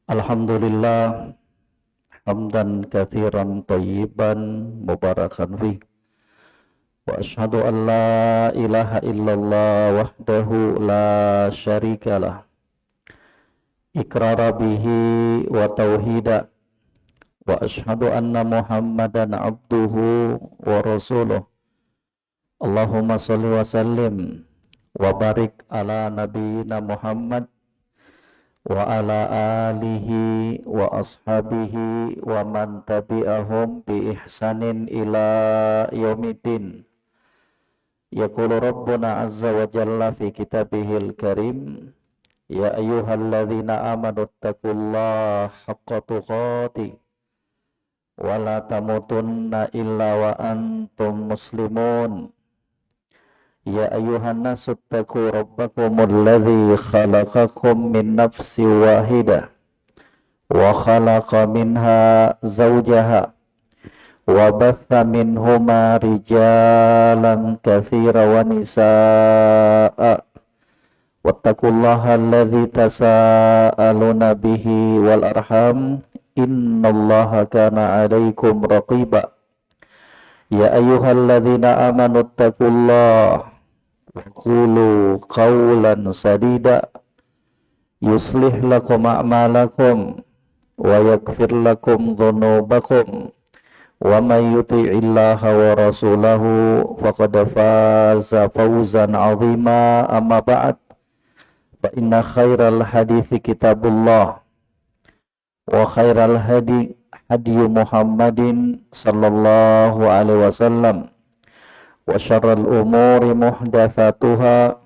Alhamdulillah hamdan katsiran thayyiban mubarakan fih wa asyhadu an la ilaha illallah wahdahu la syarikalah iqrara bihi wa tauhida wa asyhadu anna Muhammadan abduhu wa rasuluh. Allahumma shalli wa sallim wa barik ala nabiyyina Muhammad wa ala alihi wa ashabihi wa man tabi'ahum bi ihsanin ila yaumiddin. Yaqulu rabbuna azza wa jalla fi kitabihil karim, ya ayyuhalladzina amanu taqullaha haqqa tuqatih wa la tamutunna illa wa antum muslimun. Ya ayuhan nasu ttaqu rabbakumul ladzi khalaqakum min nafsin wahidah wa khalaqa minha zawjaha wa batha minhuma rijalan katsiran wa nisaa'a wattaqullaha alladzi tasaaluna bihi wal arham innallaha kana 'alaikum raqiba. Ya ayyuhalladzina amanu taqullaha qulu qawlan sadida yuslih lakum a'malakum wa yaghfir lakum dhunubakum wa may yuti'illaha wa rasulahu faqad faza fawzan 'azima. Amma ba'd, fa inna khairal hadithi kitabullah wa khairal hadi Muhammadin sallallahu alaihi wasallam wa syarral umuri muhdatsatuha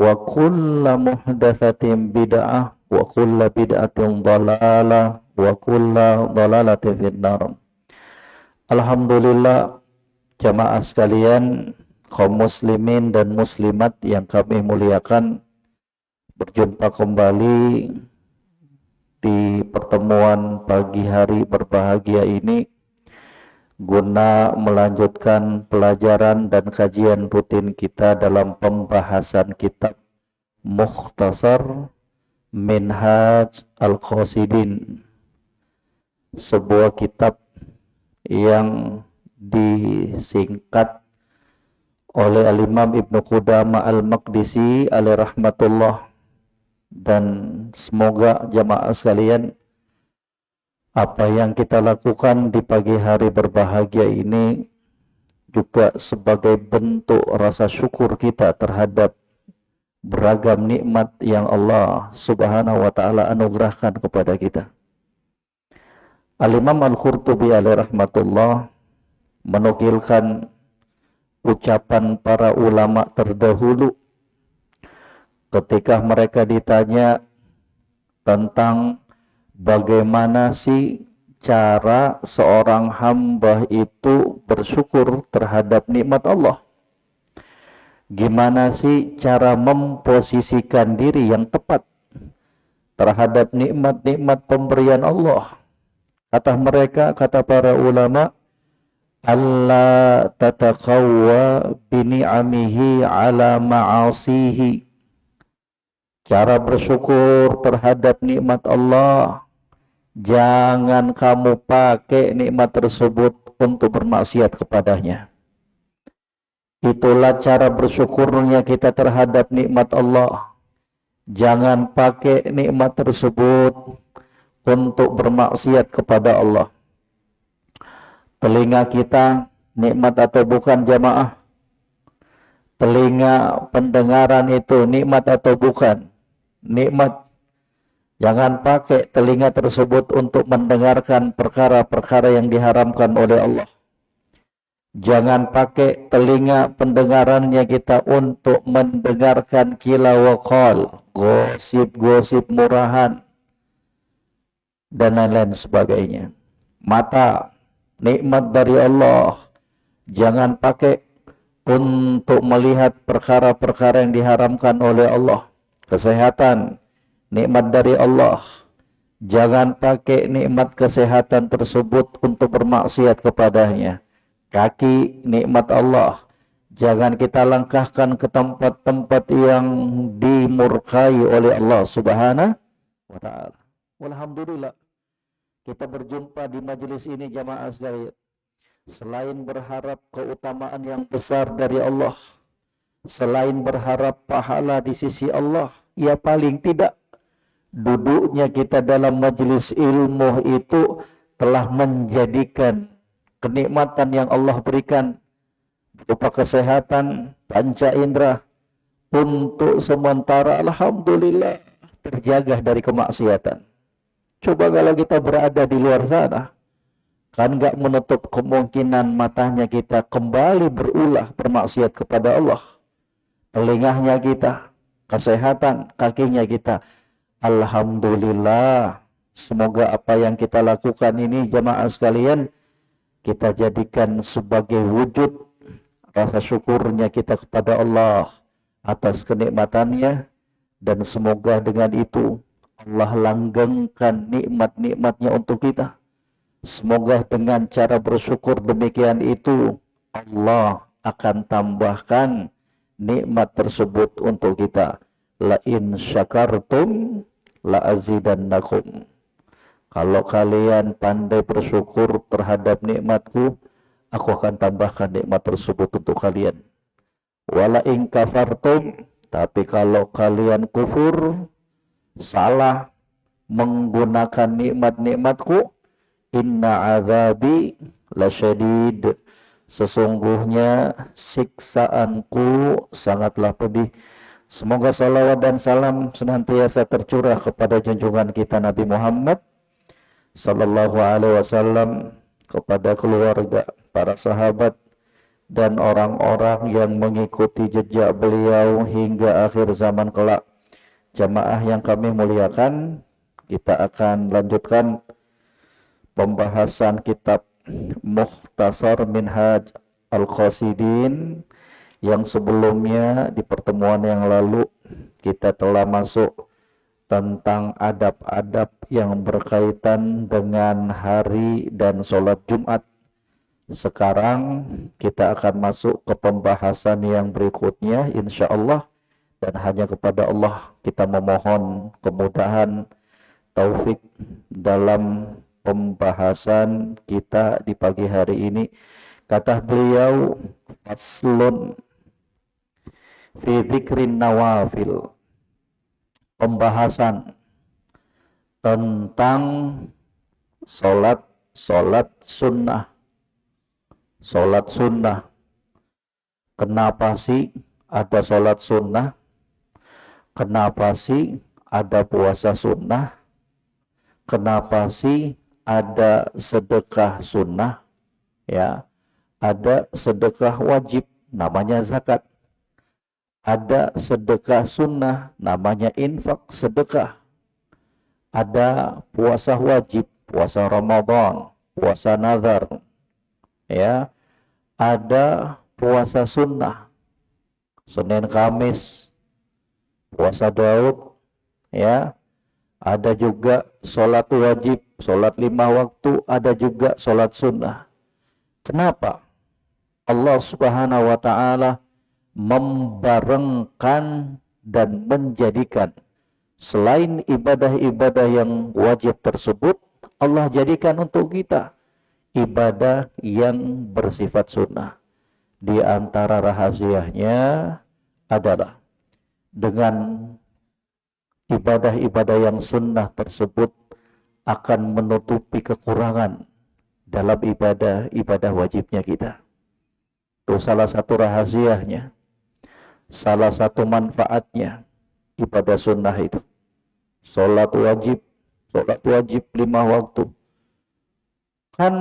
wa kullu muhdatsatin bid'ah wa kullu bid'atin dhalalah wa kullu dhalalatin finnar. Alhamdulillah, jamaah sekalian, kaum muslimin dan muslimat yang kami muliakan, berjumpa kembali di pertemuan pagi hari berbahagia ini guna melanjutkan pelajaran dan kajian rutin kita dalam pembahasan kitab Mukhtasar Minhaj Al-Qasidin, sebuah kitab yang disingkat oleh Al-Imam Ibnu Qudamah Al-Maqdisi alaihi rahmatullah. Dan semoga jamaah sekalian, apa yang kita lakukan di pagi hari berbahagia ini juga sebagai bentuk rasa syukur kita terhadap beragam nikmat yang Allah Subhanahu wa taala anugerahkan kepada kita. Al-Imam Al-Qurtubi alaihi rahmatullah menukilkan ucapan para ulama terdahulu ketika mereka ditanya tentang bagaimana sih cara seorang hamba itu bersyukur terhadap nikmat Allah. Gimana sih cara memposisikan diri yang tepat terhadap nikmat-nikmat pemberian Allah. Kata mereka, kata para ulama, alla tataqawwa bini'amihi ala ma'asihi. Cara bersyukur terhadap nikmat Allah, jangan kamu pakai nikmat tersebut untuk bermaksiat kepadanya. Itulah cara bersyukurnya kita terhadap nikmat Allah. Jangan pakai nikmat tersebut untuk bermaksiat kepada Allah. Telinga kita nikmat atau bukan jamaah? Telinga pendengaran itu nikmat atau bukan? Nikmat. Jangan pakai telinga tersebut untuk mendengarkan perkara-perkara yang diharamkan oleh Allah. Jangan pakai telinga pendengarannya kita untuk mendengarkan kila wa qal, gosip-gosip murahan dan lain-lain sebagainya. Mata, nikmat dari Allah, jangan pakai untuk melihat perkara-perkara yang diharamkan oleh Allah. Kesehatan, nikmat dari Allah, jangan pakai nikmat kesehatan tersebut untuk bermaksiat kepadanya. Kaki, nikmat Allah, jangan kita langkahkan ke tempat-tempat yang dimurkai oleh Allah Subhanahu wa ta'ala. Alhamdulillah kita berjumpa di majelis ini jamaah sekalian. Selain berharap keutamaan yang besar dari Allah, selain berharap pahala di sisi Allah, ya paling tidak duduknya kita dalam majelis ilmu itu telah menjadikan kenikmatan yang Allah berikan berupa kesehatan, panca indera untuk sementara alhamdulillah terjaga dari kemaksiatan. Coba kalau kita berada di luar sana, kan gak menutup kemungkinan matanya kita kembali berulah bermaksiat kepada Allah. Telingahnya kita, kesehatan kakinya kita. Alhamdulillah, semoga apa yang kita lakukan ini jamaah sekalian, kita jadikan sebagai wujud rasa syukurnya kita kepada Allah atas kenikmatannya, dan semoga dengan itu Allah langgengkan nikmat-nikmatnya untuk kita. Semoga dengan cara bersyukur demikian itu Allah akan tambahkan nikmat tersebut untuk kita. La in syakartum la azidannakum. Kalau kalian pandai bersyukur terhadap nikmatku, aku akan tambahkan nikmat tersebut untuk kalian. Wala in kafartum, tapi kalau kalian kufur, salah menggunakan nikmat-nikmatku, inna azabi lasyadid, sesungguhnya siksaanku sangatlah pedih. Semoga salawat dan salam senantiasa tercurah kepada junjungan kita Nabi Muhammad sallallahu alaihi wasallam, kepada keluarga, para sahabat, dan orang-orang yang mengikuti jejak beliau hingga akhir zaman kelak. Jamaah yang kami muliakan, kita akan lanjutkan pembahasan kitab Mukhtasar Minhaj Al-Qasidin yang sebelumnya di pertemuan yang lalu kita telah masuk tentang adab-adab yang berkaitan dengan hari dan sholat Jumat. Sekarang kita akan masuk ke pembahasan yang berikutnya insya Allah, dan hanya kepada Allah kita memohon kemudahan taufik dalam pembahasan kita di pagi hari ini. Kata beliau, faslun fi dzikrin nawafil, pembahasan tentang solat sunnah. Solat sunnah. Kenapa sih ada solat sunnah? Kenapa sih ada puasa sunnah? Kenapa sih ada sedekah sunnah? Ya, ada sedekah wajib namanya zakat. Ada sedekah sunnah namanya infak sedekah. Ada puasa wajib, puasa Ramadan, puasa nazar. Ya, ada puasa sunnah, Senin Kamis, puasa Daud, ya. Ada juga sholat wajib, sholat 5 waktu, ada juga sholat sunnah. Kenapa Allah Subhanahu wa ta'ala membarengkan dan menjadikan selain ibadah-ibadah yang wajib tersebut, Allah jadikan untuk kita ibadah yang bersifat sunnah? Di antara rahasianya adalah dengan ibadah-ibadah yang sunnah tersebut akan menutupi kekurangan dalam ibadah-ibadah wajibnya kita. Itu salah satu rahasianya, salah satu manfaatnya ibadah sunnah itu. Sholat wajib 5 waktu. Kan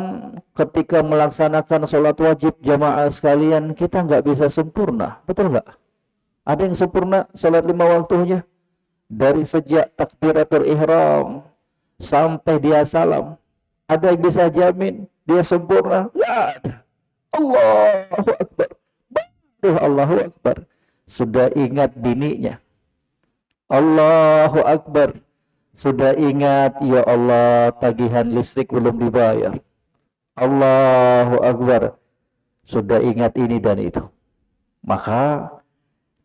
ketika melaksanakan sholat wajib jamaah sekalian, kita nggak bisa sempurna, betul nggak? Ada yang sempurna sholat 5 waktunya dari sejak takbiratul ihram sampai dia salam. Ada yang bisa jamin dia sempurna? Nggak ada. Allahu Akbar, Allahu Akbar. Sudah ingat bininya, Allahu Akbar. Sudah ingat, ya Allah, tagihan listrik belum dibayar, Allahu Akbar. Sudah ingat ini dan itu. Maka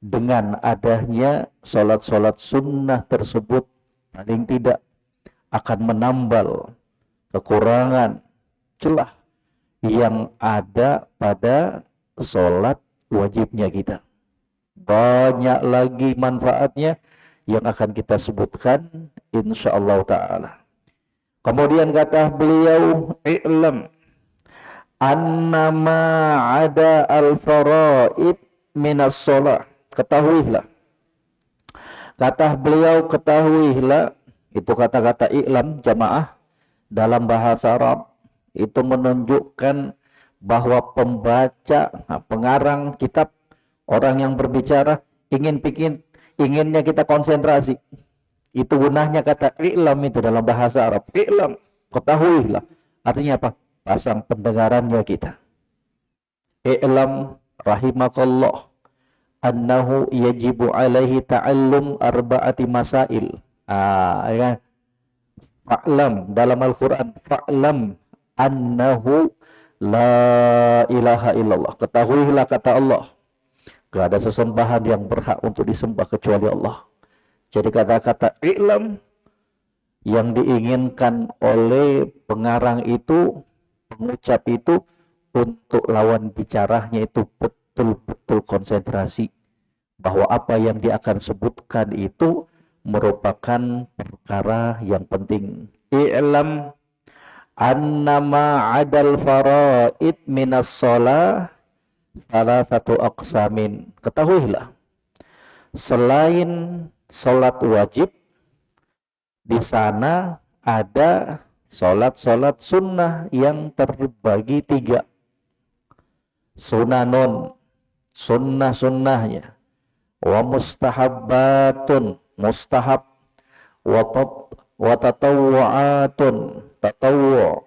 dengan adanya sholat-sholat sunnah tersebut, paling tidak akan menambal kekurangan, celah yang ada pada sholat wajibnya kita. Banyak lagi manfaatnya yang akan kita sebutkan insyaallah ta'ala. Kemudian kata beliau, i'lam annama ada al-faraid minas sholah. Ketahuilah. Kata beliau, ketahuilah, itu kata-kata i'lam jamaah dalam bahasa Arab itu menunjukkan bahwa pembaca, pengarang kitab, orang yang berbicara inginnya kita konsentrasi. Itu gunanya kata i'lam itu dalam bahasa Arab. I'lam, ketahuilah. Artinya apa? Pasang pendengarannya kita. I'lam rahimakallah annahu yajibu alaihi ta'allum arba'ati masail. Ya. Fa'lam dalam Al-Quran. Fa'lam annahu la ilaha illallah. Ketahuilah kata Allah, gak ada sesembahan yang berhak untuk disembah kecuali Allah. Jadi kata-kata i'lam yang diinginkan oleh pengarang itu, pengucap itu, untuk lawan bicaranya itu betul-betul konsentrasi bahwa apa yang dia akan sebutkan itu merupakan perkara yang penting. I'lam annama adal faraid minas sholah salah satu aqsamin. Ketahuilah, selain sholat wajib, di sana ada sholat-sholat sunnah yang terbagi 3. Sunanun, sunnah-sunnahnya, wa mustahabbatun, mustahab, wa tatawwu'atun, tatawwu'.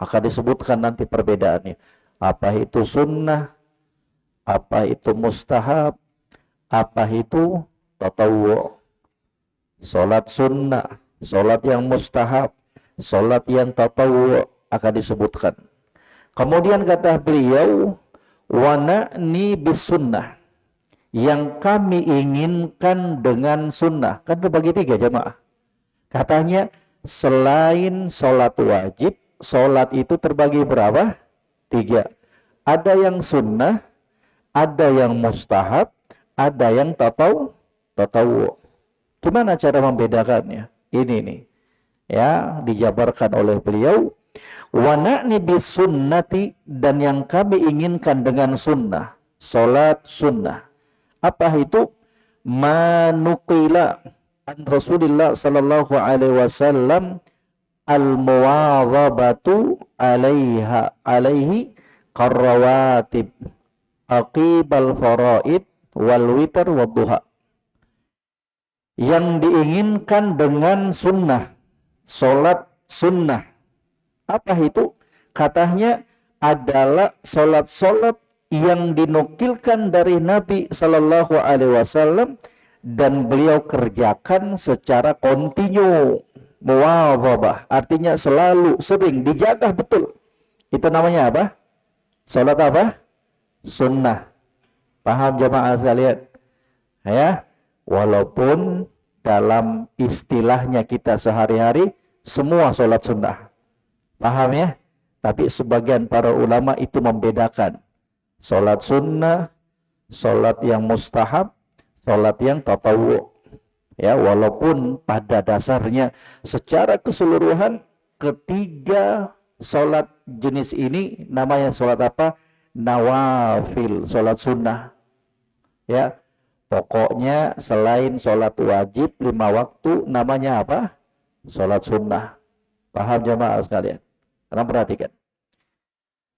Akan disebutkan nanti perbedaannya. Apa itu sunnah, apa itu mustahab, apa itu tatawwu'. Salat sunnah, salat yang mustahab, salat yang tatawwu' akan disebutkan. Kemudian kata beliau, wa na'ni bis sunnah, yang kami inginkan dengan sunnah. Kan terbagi 3 jamaah. Katanya selain sholat wajib, sholat itu terbagi berapa? 3. Ada yang sunnah, ada yang mustahab, ada yang tatawwu'. Gimana cara membedakannya? Ini nih, ya, dijabarkan oleh beliau. Wa na'ni bis sunnati, dan yang kami inginkan dengan sunnah, sholat sunnah. Apa itu? Manukila an Rasulillah sallallahu alaihi wasallam al-muwadhabatu alaihi qarrawatib aqibal faraid wal witr wad duha. Yang diinginkan dengan sunnah, sholat sunnah. Apa itu? Katanya adalah sholat-sholat yang dinukilkan dari Nabi Sallallahu Alaihi Wasallam dan beliau kerjakan secara kontinu, muwadhabah, artinya selalu, sering, dijaga betul. Itu namanya apa? Sholat apa? Sunnah. Paham jamaah sekalian? Ya, walaupun dalam istilahnya kita sehari-hari semua sholat sunnah. Paham ya? Tapi sebagian para ulama itu membedakan sholat sunnah, sholat yang mustahab, sholat yang tatawwu'. Ya, walaupun pada dasarnya secara keseluruhan ketiga sholat jenis ini namanya sholat apa? Nawafil, sholat sunnah. Ya, pokoknya selain sholat wajib 5 waktu namanya apa? Sholat sunnah. Paham jamaah sekalian? Karena perhatikan.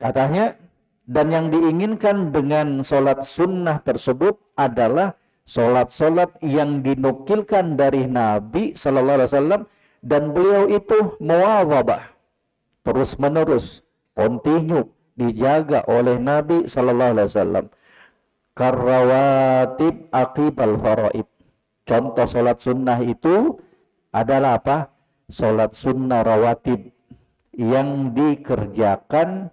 Katanya, dan yang diinginkan dengan sholat sunnah tersebut adalah sholat-sholat yang dinukilkan dari Nabi Sallallahu Alaihi Wasallam, dan beliau itu muwadhabah, terus menerus, kontinu, dijaga oleh Nabi Sallallahu Alaihi Wasallam. Karrawatib aqibal faraid. Contoh sholat sunnah itu adalah apa? Sholat sunnah rawatib yang dikerjakan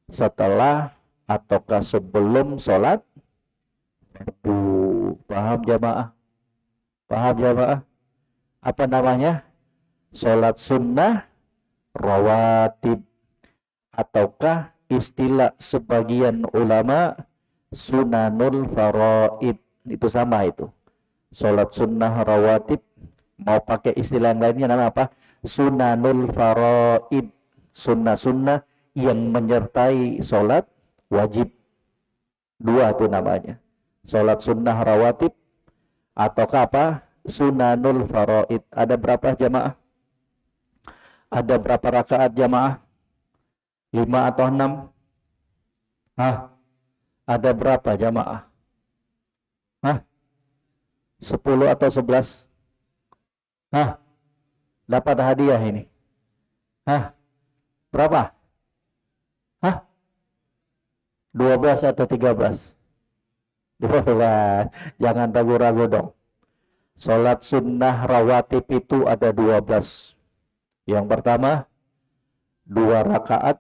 setelah ataukah sebelum sholat fardu. Paham jamaah? Paham jamaah? Apa namanya? Sholat sunnah rawatib, ataukah istilah sebagian ulama sunanul faraid. Itu sama itu. Sholat sunnah rawatib, mau pakai istilah yang lainnya nama apa? Sunanul faraid, sunnah-sunnah yang menyertai sholat wajib. Dua itu namanya. Sholat sunnah rawatib ataukah apa? Sunanul faraid. Ada berapa jamaah? Ada berapa rakaat jamaah? 5 atau 6? Hah? Ada berapa jamaah? Hah? 10 atau 11? Hah? Dapat hadiah ini? Hah? Berapa? Hah? 12 atau 13? 12. Jangan ragu-ragu dong. Sholat sunnah rawatib itu ada 12. Yang pertama, 2 rakaat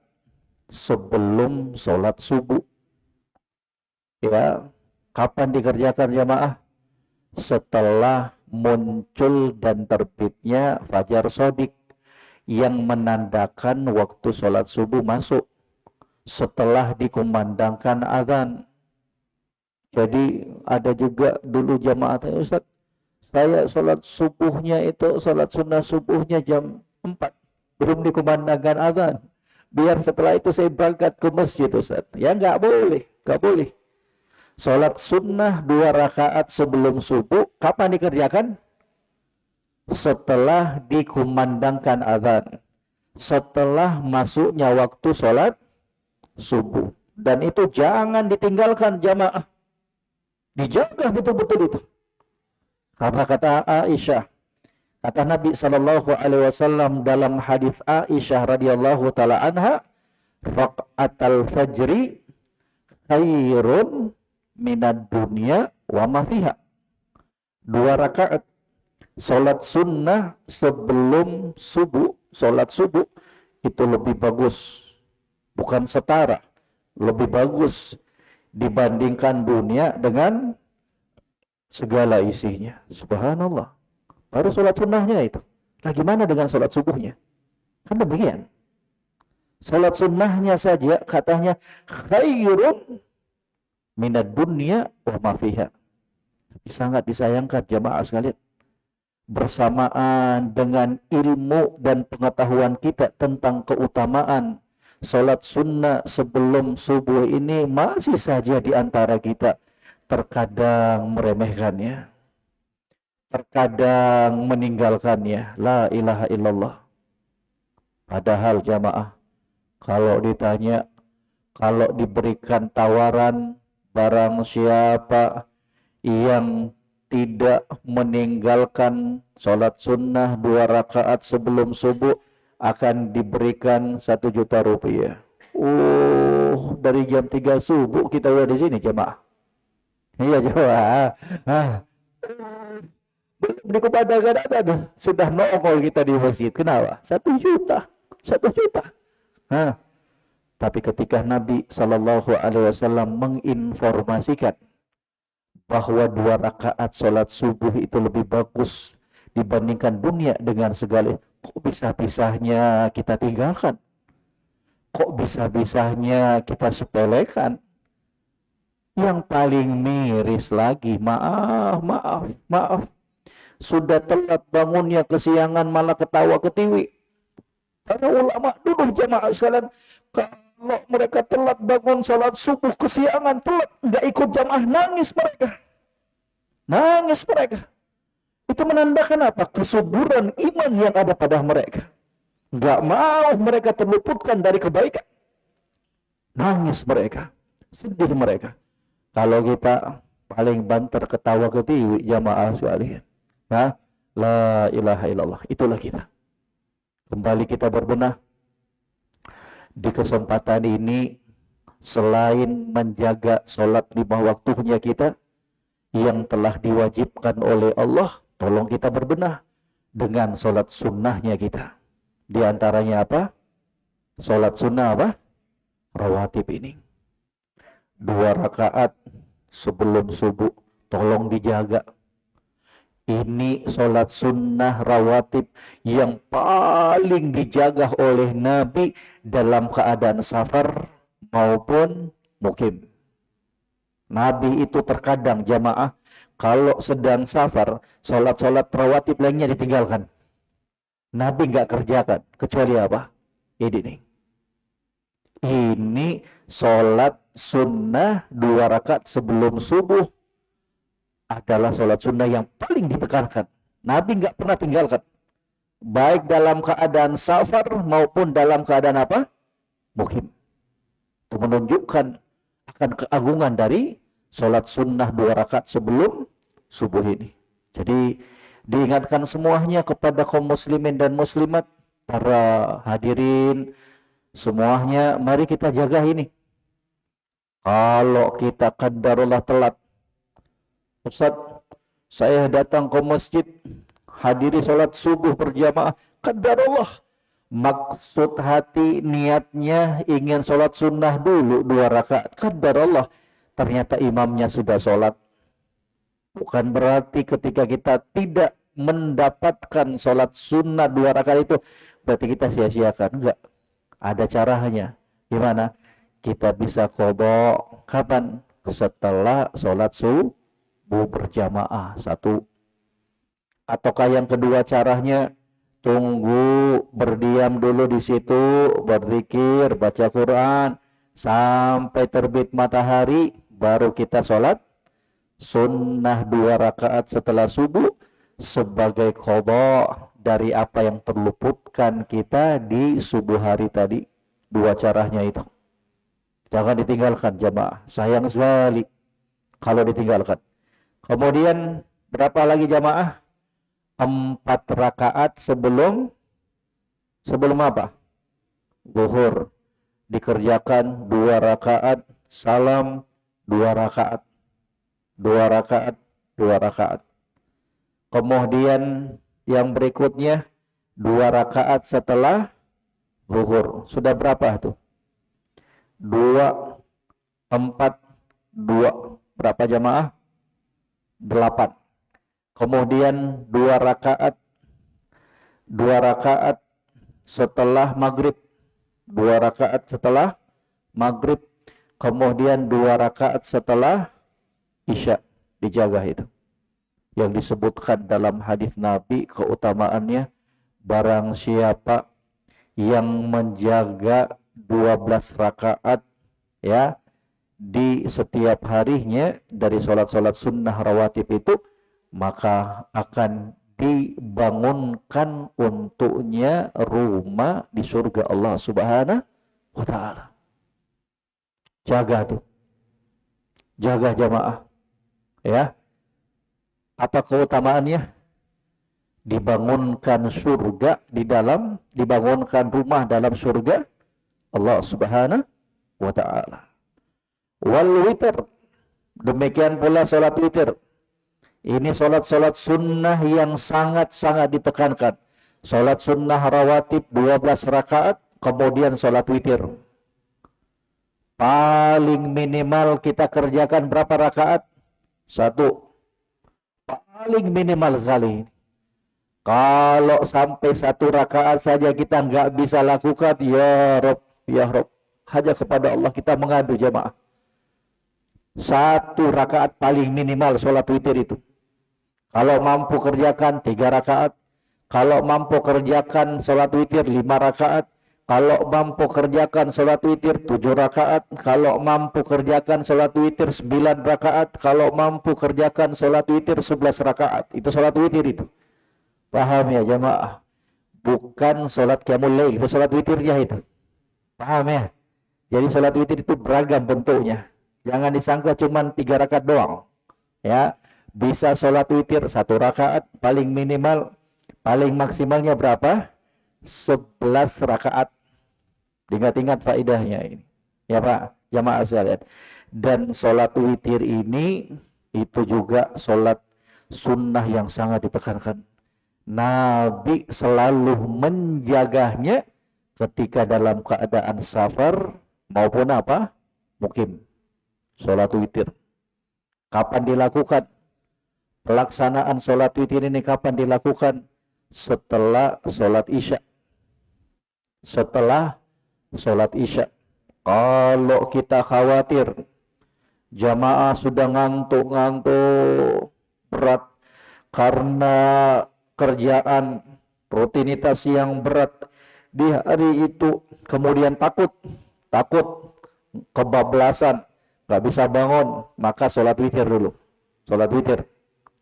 sebelum sholat subuh. Ya, kapan dikerjakan jamaah? Setelah muncul dan terbitnya fajar shodiq yang menandakan waktu sholat subuh masuk. Setelah dikumandangkan azan. Jadi ada juga dulu jamaah tanya, Ustaz, saya sholat subuhnya itu, sholat sunnah subuhnya jam 4, belum dikumandangkan azan. Biar setelah itu saya berangkat ke masjid, Ustaz. Ya nggak boleh, nggak boleh. Sholat sunnah 2 rakaat sebelum subuh, kapan dikerjakan? Setelah dikumandangkan azan. Setelah masuknya waktu sholat subuh. Dan itu jangan ditinggalkan jamaah. Dijaga betul-betul itu. Karena kata Aisyah, kata Nabi SAW dalam hadis Aisyah radhiyallahu taala anha, raqatal fajri khairun minad dunya wa ma fiha. 2 rakaat salat sunnah sebelum subuh, salat subuh itu lebih bagus, bukan setara, lebih bagus dibandingkan dunia dengan segala isinya. Subhanallah. Baru sholat sunnahnya itu. Nah gimana dengan sholat subuhnya? Kan demikian. Sholat sunnahnya saja katanya khairun minad dunya wa ma fiha. Tapi sangat disayangkan jamaah sekalian. Bersamaan dengan ilmu dan pengetahuan kita tentang keutamaan sholat sunnah sebelum subuh ini, masih saja di antara kita terkadang meremehkannya, terkadang meninggalkannya. La ilaha illallah. Padahal jamaah, kalau ditanya, kalau diberikan tawaran, barang siapa yang tidak meninggalkan sholat sunnah 2 rakaat sebelum subuh, akan diberikan 1 juta rupiah. Dari jam 3 subuh kita udah di sini jemaah. Iya jemaah. Belum dikumandangkan ada, sudah nongol kita di masjid. Kenapa? 1 juta. 1 juta. Tapi ketika Nabi SAW menginformasikan bahwa 2 rakaat sholat subuh itu lebih bagus dibandingkan dunia dengan segala, kok bisa-bisanya kita tinggalkan? Kok bisa-bisanya kita sepelekan? Yang paling miris lagi, maaf. Sudah telat bangunnya kesiangan malah ketawa ketiwi. Para ulama dulu jamaah sekalian, kalau mereka telat bangun sholat subuh kesiangan, telat, nggak ikut jamaah, nangis mereka. Nangis mereka. Itu menandakan apa? Kesuburan iman yang ada pada mereka. Gak mau mereka terluputkan dari kebaikan. Nangis mereka. Sedih mereka. Kalau kita paling banter ketawa ketiwi jamaah sekalian. La ilaha illallah. Itulah kita. Kembali kita berbenah. Di kesempatan ini, selain menjaga sholat 5 waktunya kita yang telah diwajibkan oleh Allah, tolong kita berbenah dengan sholat sunnahnya kita. Di antaranya apa? Sholat sunnah apa? Rawatib ini. 2 rakaat sebelum subuh. Tolong dijaga. Ini sholat sunnah rawatib yang paling dijaga oleh Nabi dalam keadaan safar maupun mukim. Nabi itu terkadang jamaah kalau sedang safar, sholat-sholat rawatib lainnya ditinggalkan. Nabi nggak kerjakan, kecuali apa? Ini nih. Ini sholat sunnah 2 rakaat sebelum subuh adalah sholat sunnah yang paling ditekankan. Nabi nggak pernah tinggalkan. Baik dalam keadaan safar maupun dalam keadaan apa? Mukim. Itu menunjukkan akan keagungan dari sholat sunnah 2 rakaat sebelum subuh ini. Jadi diingatkan semuanya kepada kaum muslimin dan muslimat, para hadirin semuanya, mari kita jaga ini. Kalau kita qadarullah telat, Ustaz, saya datang ke masjid, hadiri sholat subuh berjamaah, qadarullah, maksud hati niatnya ingin sholat sunnah dulu 2 rakaat, qadarullah, ternyata imamnya sudah sholat. Bukan berarti ketika kita tidak mendapatkan sholat sunnah 2 rakaat itu berarti kita sia-siakan. Enggak, ada caranya. Gimana? Kita bisa qadha kapan? Setelah sholat subuh berjamaah 1. Ataukah yang kedua caranya, tunggu berdiam dulu di situ, berzikir, baca Quran sampai terbit matahari, baru kita sholat sunnah 2 rakaat setelah subuh sebagai qadha dari apa yang terluputkan kita di subuh hari tadi. 2 caranya itu. Jangan ditinggalkan jamaah. Sayang sekali kalau ditinggalkan. Kemudian berapa lagi jamaah? 4 rakaat sebelum apa? Zuhur. Dikerjakan 2 rakaat, salam 2 rakaat. 2 rakaat, 2 rakaat. Kemudian yang berikutnya 2 rakaat setelah zuhur. Sudah berapa tuh? 2, 4, 2. Berapa jamaah? 8. Kemudian 2 rakaat. 2 rakaat setelah maghrib. 2 rakaat setelah maghrib. Kemudian 2 rakaat setelah isya. Dijaga itu. Yang disebutkan dalam hadis Nabi keutamaannya, barang siapa yang menjaga 12 rakaat ya di setiap harinya dari sholat-sholat sunnah rawatib itu, maka akan dibangunkan untuknya rumah di surga Allah Subhanahu wa ta'ala. Jaga tuh. Jaga jamaah. Ya. Apa keutamaannya? Dibangunkan surga dibangunkan rumah dalam surga Allah Subhanahu wa ta'ala. Wal witir. Demikian pula salat witir. Ini salat-salat sunnah yang sangat-sangat ditekankan. Salat sunnah rawatib 12 rakaat, kemudian salat witir. Paling minimal kita kerjakan berapa rakaat? 1. Paling minimal sekali. Kalau sampai 1 rakaat saja kita nggak bisa lakukan, ya Rob, hanya kepada Allah kita mengadu jamaah. 1 rakaat paling minimal sholat witir itu. Kalau mampu kerjakan 3 rakaat, kalau mampu kerjakan sholat witir 5 rakaat, kalau mampu kerjakan sholat witir 7 rakaat, kalau mampu kerjakan sholat witir 9 rakaat, kalau mampu kerjakan sholat witir 11 rakaat. Itu sholat witir itu. Paham ya jamaah? Bukan sholat qiyamul lail, itu sholat witirnya itu. Paham ya? Jadi sholat witir itu beragam bentuknya. Jangan disangka cuma 3 rakaat doang. Ya, bisa sholat witir 1 rakaat, paling minimal, paling maksimalnya berapa? 11 rakaat. Ingat-ingat faedahnya ini. Ya Pak, jamaah sekalian. Dan sholat witir ini itu juga sholat sunnah yang sangat ditekankan. Nabi selalu menjaganya ketika dalam keadaan safar maupun apa? Mukim. Sholat witir. Kapan dilakukan? Pelaksanaan sholat witir ini kapan dilakukan? Setelah sholat isya. Setelah sholat isya. Kalau kita khawatir jamaah sudah ngantuk-ngantuk berat karena kerjaan rutinitas yang berat di hari itu, kemudian takut kebablasan, nggak bisa bangun, maka sholat witir dulu. Sholat witir,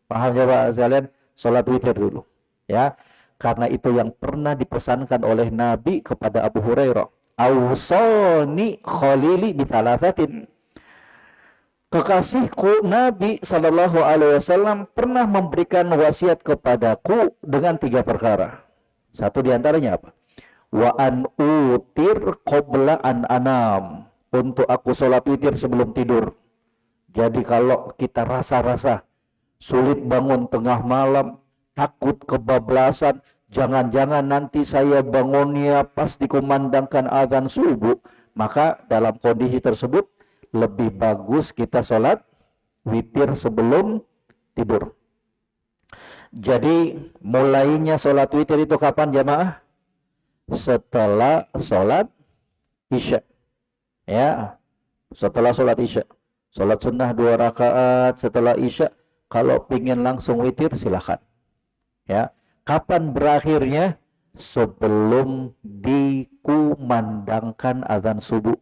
paham ya Pak sekalian? Sholat witir dulu, ya. Karena itu yang pernah dipesankan oleh Nabi kepada Abu Hurairah. Awsani khalili bithalathatin. Kekasihku Nabi Shallallahu Alaihi Wasallam pernah memberikan wasiat kepadaku dengan 3 perkara. Satu diantaranya apa? Wa an utir qabla an anam. Untuk aku sholat witir sebelum tidur. Jadi kalau kita rasa-rasa sulit bangun tengah malam, takut kebablasan, jangan-jangan nanti saya bangunnya pas dikumandangkan azan subuh, maka dalam kondisi tersebut lebih bagus kita sholat witir sebelum tidur. Jadi mulainya sholat witir itu kapan jamaah? Setelah sholat isya, ya, setelah sholat isya. Sholat sunnah 2 rakaat setelah isya. Kalau pingin langsung witir silakan, ya. Kapan berakhirnya? Sebelum dikumandangkan azan subuh.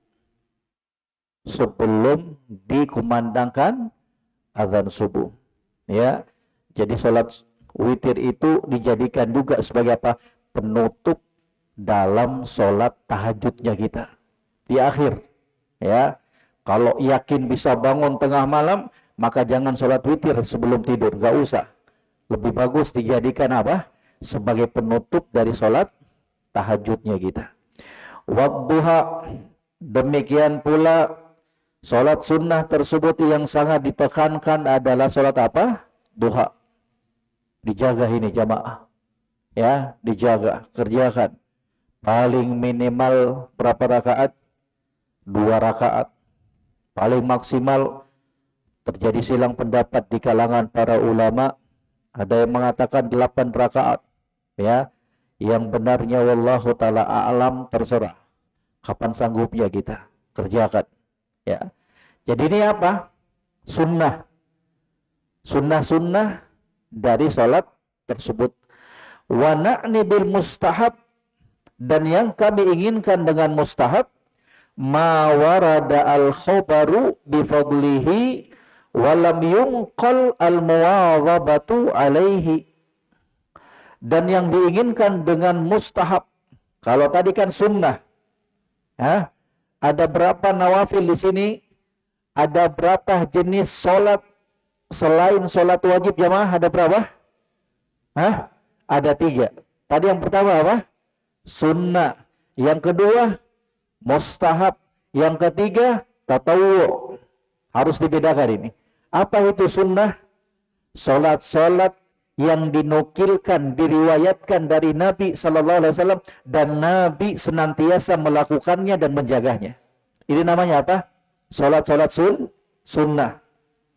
Sebelum dikumandangkan azan subuh, ya. Jadi sholat witir itu dijadikan juga sebagai apa? Penutup dalam sholat tahajudnya kita di akhir, ya. Kalau yakin bisa bangun tengah malam, maka jangan sholat witir sebelum tidur, gak usah. Lebih bagus dijadikan apa? Sebagai penutup dari sholat tahajudnya kita. Wadduha, demikian pula sholat sunnah tersebut yang sangat ditekankan adalah sholat apa? Duha. Dijaga ini jamaah, ya, dijaga, kerjakan. Paling minimal berapa rakaat? 2 rakaat. Paling maksimal, terjadi silang pendapat di kalangan para ulama. Ada yang mengatakan 8 rakaat, ya. Yang benarnya wallahu ta'ala a'lam, terserah kapan sanggupnya kita kerjakan, ya. Jadi ini apa? Sunnah dari salat tersebut. Wa na'ni bil mustahab, dan yang kami inginkan dengan mustahab, ma warada al khabaru bi fadlihi wa lam yunqal al muwadhabatu alaihi. Dan yang diinginkan dengan mustahab, kalau tadi kan sunnah, ya, ada berapa nawafil di sini? Ada berapa jenis sholat selain sholat wajib jamaah? Ada berapa? Hah? Ada 3. Tadi yang pertama apa? Sunnah. Yang kedua mustahab. Yang ketiga tatawwu. Harus dibedakan ini. Apa itu sunnah? Sholat-sholat yang dinukilkan, diriwayatkan dari Nabi Sallallahu Alaihi Wasallam, dan Nabi senantiasa melakukannya dan menjaganya. Ini namanya apa? Sholat-sholat sunnah.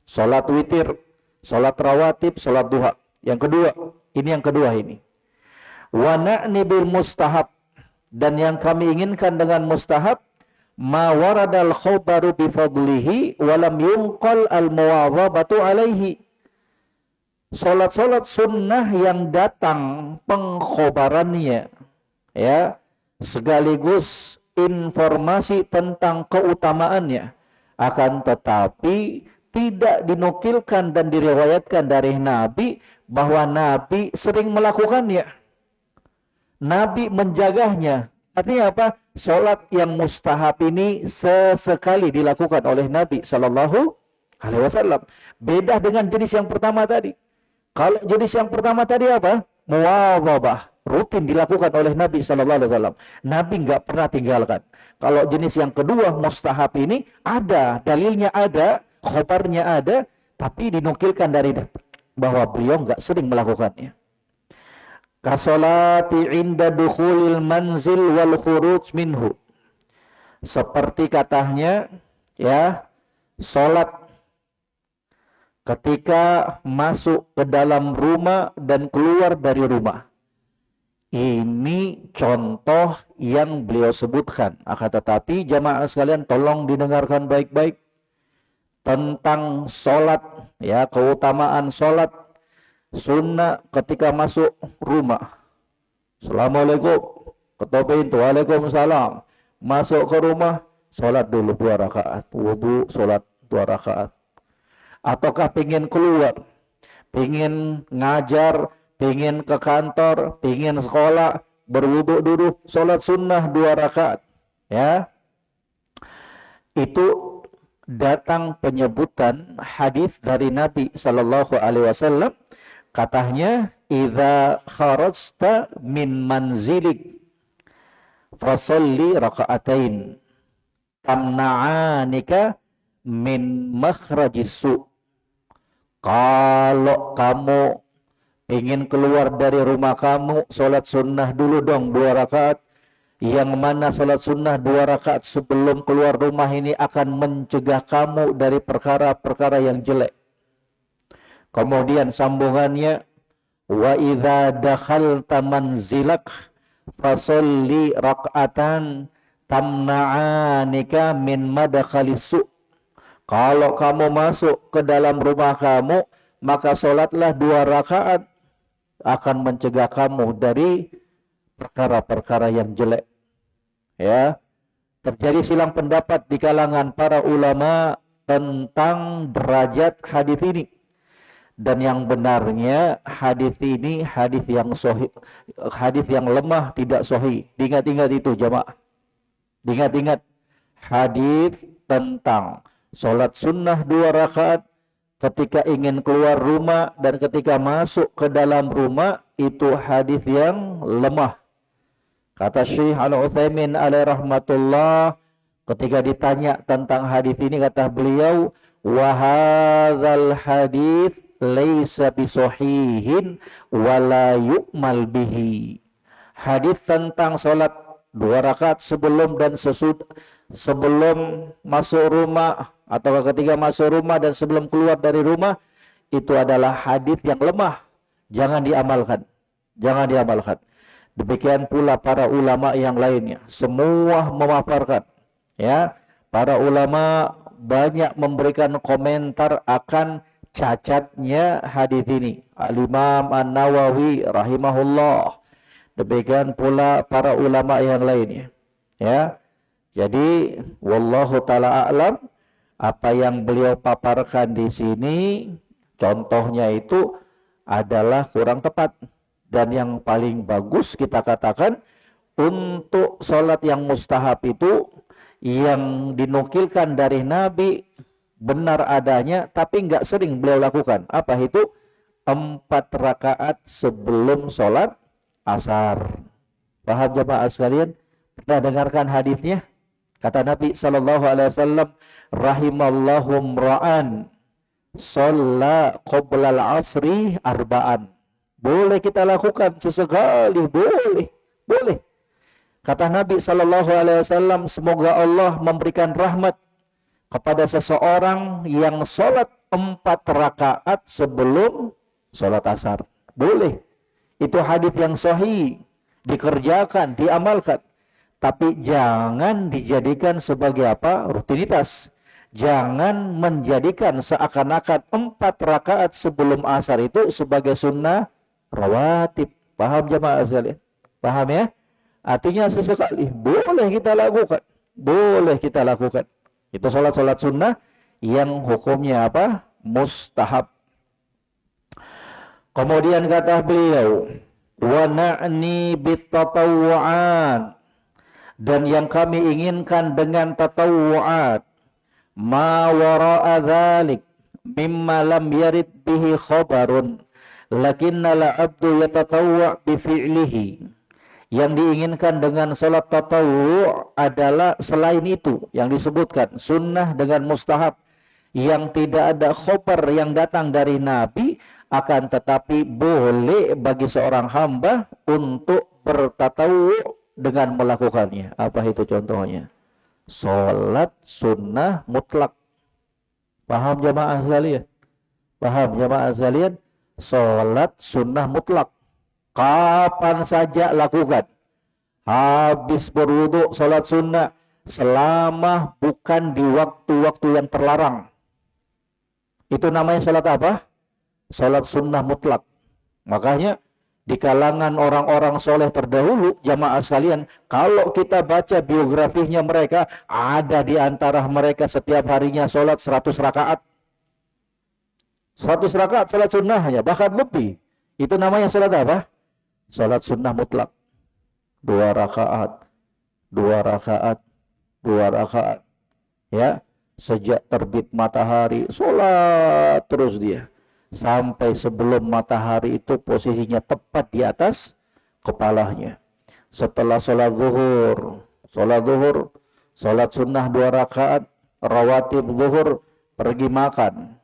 Sholat witir, sholat rawatib, sholat duha. Yang kedua, ini yang kedua ini. Wa na'ni bil mustahab, dan yang kami inginkan dengan mustahab, ma waradal khabaru bi fadlihi wa lam yunqal al muwadhabatu alaihi. Sholat-sholat sunnah yang datang pengkhobarannya, ya, sekaligus informasi tentang keutamaannya, akan tetapi tidak dinukilkan dan diriwayatkan dari Nabi bahwa Nabi sering melakukannya. Nabi menjaganya. Artinya apa? Sholat yang mustahab ini sesekali dilakukan oleh Nabi Sallallahu Alaihi Wasallam. Beda dengan jenis yang pertama tadi. Kalau jenis yang pertama tadi apa? Muwadhabah, rutin dilakukan oleh Nabi Sallallahu Alaihi Wasallam. Nabi nggak pernah tinggalkan. Kalau jenis yang kedua mustahab ini ada dalilnya, ada khobarnya ada, tapi dinukilkan dari bahwa beliau nggak sering melakukannya. Kasolati inda dukhulil manzil wal khuruj minhu. Seperti katanya, ya, sholat ketika masuk ke dalam rumah dan keluar dari rumah. Ini contoh yang beliau sebutkan. Akan tetapi jamaah sekalian tolong didengarkan baik-baik tentang sholat, ya, keutamaan sholat sunnah ketika masuk rumah. Assalamualaikum, ketok pintu, waalaikumsalam. Masuk ke rumah, sholat dulu 2 rakaat, wudu, sholat 2 rakaat. Ataukah pingin keluar, pingin ngajar, pingin ke kantor, pingin sekolah, berwudu dulu, sholat sunnah 2 rakaat. Ya, itu datang penyebutan hadis dari Nabi Sallallahu Alaihi Wasallam, katanya, "Idza kharajta min manzilik, fasalli rakaatain, tamna'anika min makhrajis su." Kalau kamu ingin keluar dari rumah kamu, sholat sunnah dulu dong 2 rakaat. Yang mana sholat sunnah 2 rakaat sebelum keluar rumah ini akan mencegah kamu dari perkara-perkara yang jelek. Kemudian sambungannya, wa idza dakhalta manzilak fasalli rak'atan tamna'anika min madkhalis su. Kalau kamu masuk ke dalam rumah kamu, maka sholatlah 2 rakaat, akan mencegah kamu dari perkara-perkara yang jelek. Ya, terjadi silang pendapat di kalangan para ulama tentang derajat hadis ini. Dan yang benarnya hadis ini hadis yang sahih, hadis yang lemah, tidak sahih. Diingat-ingat itu jamaah. Diingat-ingat hadis tentang sholat sunnah 2 rakaat ketika ingin keluar rumah dan ketika masuk ke dalam rumah, itu hadis yang lemah. Kata Syekh Al-Utsaimin alaihi rahmatullah, ketika ditanya tentang hadis ini, kata beliau, wa hadzal hadis laisa bisahihin wala yu'mal bihi. Hadis tentang salat 2 rakaat sebelum dan sesudah, sebelum masuk rumah atau ketika masuk rumah dan sebelum keluar dari rumah, itu adalah hadis yang lemah, jangan diamalkan, jangan diamalkan. Demikian pula para ulama yang lainnya, semua memaparkan, ya, para ulama banyak memberikan komentar akan cacatnya hadis ini. Al-Imam An-Nawawi rahimahullah, demikian pula para ulama yang lainnya, ya. Jadi wallahu taala a'lam, apa yang beliau paparkan di sini contohnya itu adalah kurang tepat. Dan yang paling bagus kita katakan, untuk sholat yang mustahab itu yang dinukilkan dari Nabi benar adanya, tapi nggak sering beliau lakukan. Apa itu? 4 rakaat sebelum sholat asar. Paham jemaah sekalian? Pernah dengarkan hadisnya? Kata Nabi Sallallahu Alaihi Wasallam, rahimallahu mra'an shalla qabla al-asri arba'an. Boleh kita lakukan sesekali, boleh, boleh. Kata Nabi Sallallahu Alaihi Wasallam, semoga Allah memberikan rahmat kepada seseorang yang sholat 4 rakaat sebelum sholat asar. Boleh. Itu hadis yang sahih, dikerjakan, diamalkan. Tapi jangan dijadikan sebagai apa? Rutinitas. Jangan menjadikan seakan-akan 4 rakaat sebelum asar itu sebagai sunnah rawatib. Paham jemaah sekalian? Paham ya? Artinya sesekali boleh kita lakukan. Boleh kita lakukan. Itu sholat-sholat sunnah yang hukumnya apa? Mustahab. Kemudian kata beliau, wa na'ni bitatawu'an, dan yang kami inginkan dengan tatawu'at, ma wara'a dzalik mimma lam yarid bihi khabarun lakinnal abdu yatatawwa' bi fi'lihi. Yang diinginkan dengan salat tatawwu' adalah selain itu yang disebutkan sunnah dengan mustahab, yang tidak ada khabar yang datang dari Nabi, akan tetapi boleh bagi seorang hamba untuk bertatawwu' dengan melakukannya. Apa itu contohnya? Salat sunnah mutlak. Paham jamaah sekalian? Paham jamaah sekalian? Sholat sunnah mutlak. Kapan saja lakukan. Habis berwudu sholat sunnah. Selama bukan di waktu-waktu yang terlarang. Itu namanya sholat apa? Sholat sunnah mutlak. Makanya di kalangan orang-orang soleh terdahulu, jamaah sekalian, kalau kita baca biografinya mereka, ada di antara mereka setiap harinya sholat 100 rakaat. 100 rakaat sholat sunnahnya, bahkan lebih. Itu namanya sholat apa? Sholat sunnah mutlak. 2 rakaat, 2 rakaat, 2 rakaat. Ya, sejak terbit matahari, sholat terus dia. Sampai sebelum matahari itu posisinya tepat di atas kepalanya. Setelah sholat zuhur, sholat sunnah 2 rakaat, rawatib zuhur, pergi makan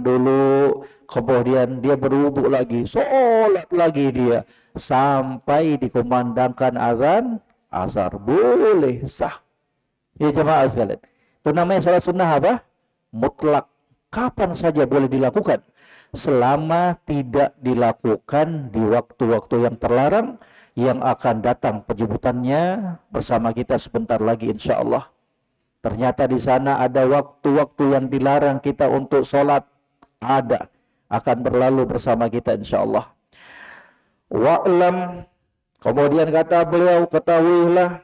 dulu, kemudian dia berwudu lagi, sholat lagi dia, sampai dikumandangkan azan asar, boleh sah. Ya jemaah sekalian, itu namanya sholat sunnah apa? Mutlak. Kapan saja boleh dilakukan, selama tidak dilakukan di waktu-waktu yang terlarang, yang akan datang penyebutannya bersama kita sebentar lagi insya Allah. Ternyata di sana ada waktu-waktu yang dilarang kita untuk sholat, ada, akan berlalu bersama kita insya Allah. Wa'lam, kemudian kata beliau, ketahuilah,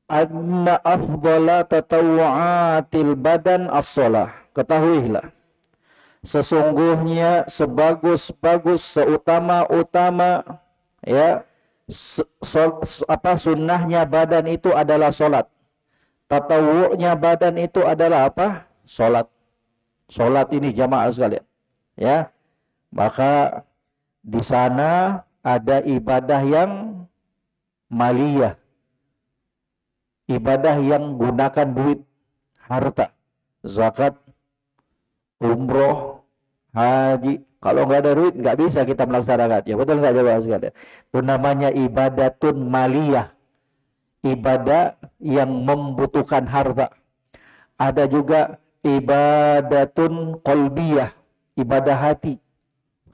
anna afdala tatawu'atil badan as-sholah. Ketahuilah, sesungguhnya sebagus-bagus, seutama-utama, ya, sunnahnya badan itu adalah sholat. Tatawu'nya badan itu adalah apa? Sholat. Sholat ini jamaah sekalian. Ya, maka di sana ada ibadah yang maliyah, ibadah yang gunakan duit, harta, zakat, umroh, haji. Kalau nggak ada duit nggak bisa kita melaksanakan. Ya betul nggak jemaah sekalian? Itu namanya ibadatun maliyah, ibadah yang membutuhkan harta. Ada juga ibadatun qalbiyah, ibadah hati,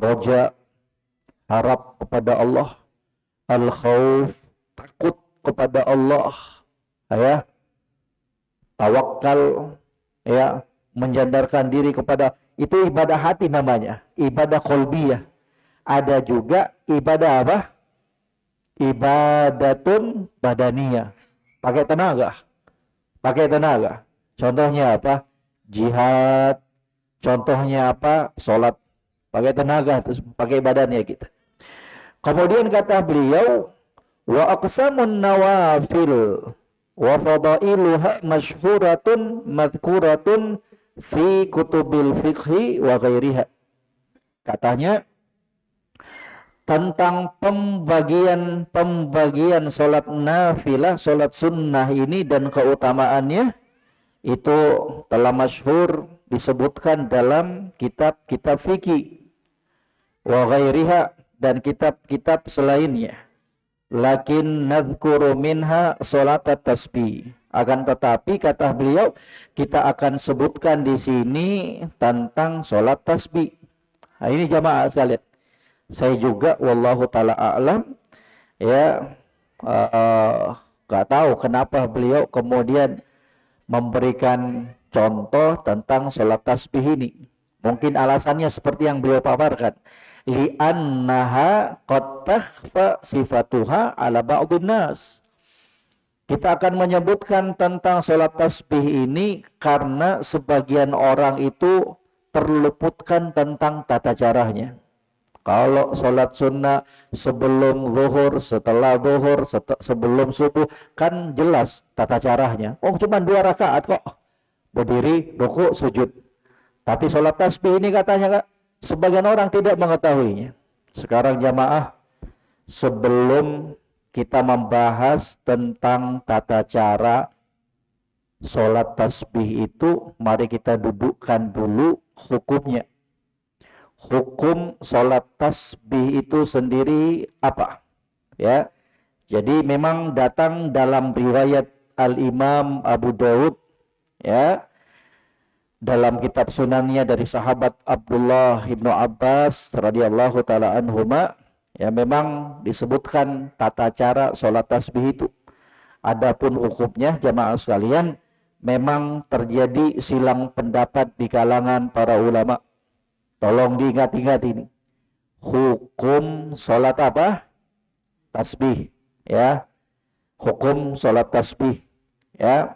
roja, harap kepada Allah, al-khauf, takut kepada Allah, ya, tawakal, ya, menjandarkan diri kepada, itu ibadah hati namanya, ibadah qalbiyah. Ada juga ibadah apa? Ibadatun badaniyah, pakai tenaga. Contohnya apa? Jihad. Contohnya apa? Sholat. Pakai tenaga, terus pakai badannya kita. Kemudian kata beliau, wa aqsamun nawafil wa fadailuha masyhuratun madhkuratun fi kutubil fiqhi wa ghairiha. Katanya tentang pembagian sholat nafilah, sholat sunnah ini dan keutamaannya, itu telah masyhur disebutkan dalam kitab-kitab fikih wa ghairiha, dan kitab-kitab selainnya. Lakin nadhkuru minha sholat tasbih. Akan tetapi kata beliau, kita akan sebutkan di sini tentang sholat tasbih. Nah, ini jamaah sekalian, saya juga wallahu taala a'lam, ya, gak tahu kenapa beliau kemudian memberikan contoh tentang sholat tasbih ini. Mungkin alasannya seperti yang beliau paparkan, li'annaha qad takhfa sifatuha ala ba'dhin nas. Kita akan menyebutkan tentang sholat tasbih ini karena sebagian orang itu terluputkan tentang tata caranya. Kalau sholat sunnah sebelum zuhur, setelah zuhur, sebelum subuh, kan jelas tata caranya. Oh, cuma 2 rakaat kok, berdiri, rukuk, sujud. Tapi sholat tasbih ini katanya Kak, sebagian orang tidak mengetahuinya. Sekarang jamaah, sebelum kita membahas tentang tata cara sholat tasbih itu, mari kita dudukkan dulu hukumnya. Hukum sholat tasbih itu sendiri apa? Ya, jadi memang datang dalam riwayat Al-Imam Abu Dawud, ya, dalam kitab sunannya dari sahabat Abdullah ibnu Abbas radhiyallahu taala anhuma, ya memang disebutkan tata cara sholat tasbih itu. Adapun hukumnya jamaah sekalian, memang terjadi silang pendapat di kalangan para ulama. Tolong diingat-ingat ini. Hukum sholat apa? Tasbih, ya. Hukum sholat tasbih, ya.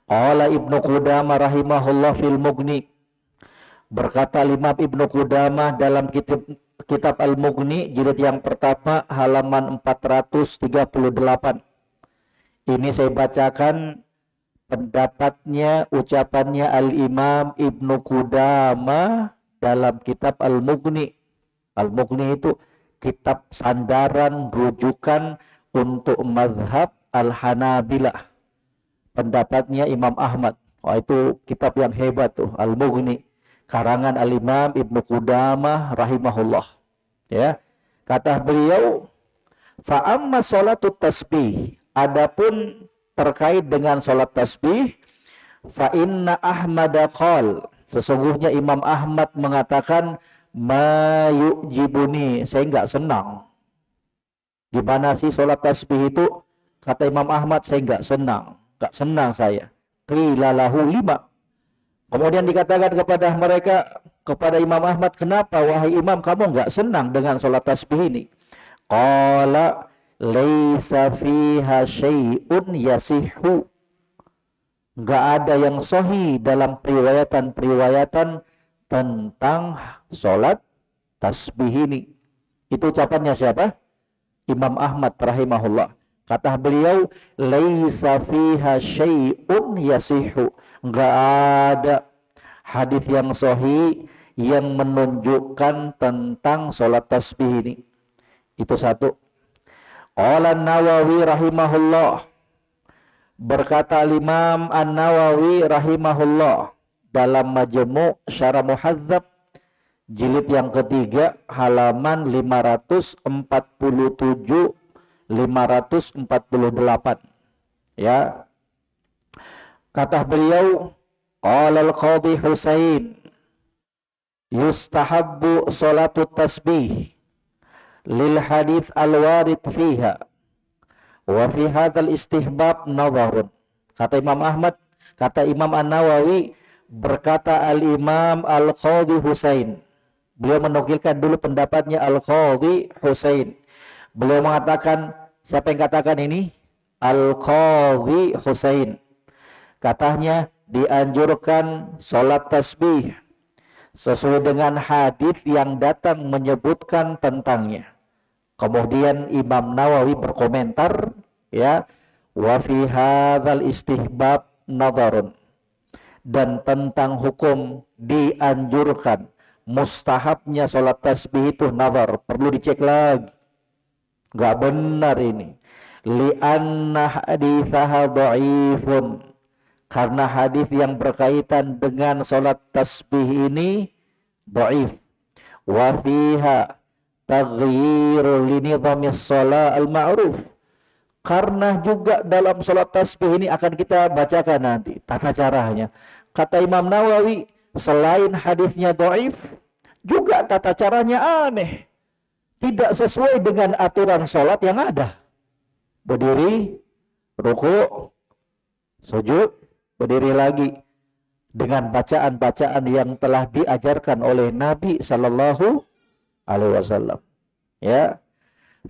Qala Ibnu Qudamah rahimahullah fil Mughni. Berkata Imam Ibnu Qudamah dalam kitab Al-Mughni jilid yang pertama halaman 438. Ini saya bacakan pendapatnya, ucapannya Al-Imam Ibnu Qudamah dalam kitab Al-Mughni. Al-Mughni itu kitab sandaran, rujukan untuk mazhab Al-Hanabilah. Pendapatnya Imam Ahmad. Oh, itu kitab yang hebat tuh, Al-Mughni. Karangan Al-Imam Ibnu Qudamah rahimahullah. Ya. Kata beliau, fa amma sholatut tasbih. Adapun terkait dengan sholat tasbih, fa inna Ahmad qol, sesungguhnya Imam Ahmad mengatakan, ma yu'jibuni, saya enggak senang. Gimana sih sholat tasbih itu? Kata Imam Ahmad, saya enggak senang saya. Qila lahu lima. Kemudian dikatakan kepada mereka, kepada Imam Ahmad, kenapa wahai Imam kamu enggak senang dengan sholat tasbih ini? Qala laisa fiha syai'un yasihu. Enggak ada yang sahih dalam periwayatan tentang sholat tasbih ini. Itu ucapannya siapa? Imam Ahmad rahimahullah. Kata beliau, laisa fiha syai'un yasihu. Enggak ada hadis yang sahih yang menunjukkan tentang sholat tasbih ini. Itu satu. Qala An-Nawawi rahimahullah. Berkata Imam An-Nawawi rahimahullah dalam Majmu' Syarah Muhadzab jilid yang ketiga halaman 547 548. Ya. Kata beliau, qala al-Qadhi Husain yustahabbu salatut tasbih lil hadits al-warid fiha wa fi hadzal istihbab nadharun. Kata Imam Ahmad, kata Imam An-Nawawi, berkata Al-Imam Al-Qadhi Husain. Beliau menukilkan dulu pendapatnya Al-Qadhi Husain. Beliau mengatakan, siapa yang katakan ini? Al-Qadhi Husain. Katanya dianjurkan sholat tasbih sesuai dengan hadis yang datang menyebutkan tentangnya. Kemudian Imam Nawawi berkomentar, ya, wa fi hadzal istihbab nadharun, dan tentang hukum dianjurkan mustahabnya sholat tasbih itu nazar, perlu dicek lagi. Gak benar ini. Li'anna hadithaha dha'ifun, karena hadis yang berkaitan dengan sholat tasbih ini dhaif. Wa fiha taghyirul linidhamis shalah al-ma'ruf, karena juga dalam sholat tasbih ini akan kita bacakan nanti tata caranya. Kata Imam Nawawi, selain hadisnya dhaif, juga tata caranya aneh, tidak sesuai dengan aturan sholat yang ada. Berdiri, ruku, sujud, berdiri lagi, dengan bacaan-bacaan yang telah diajarkan oleh Nabi Sallallahu Alaihi Wasallam. Ya,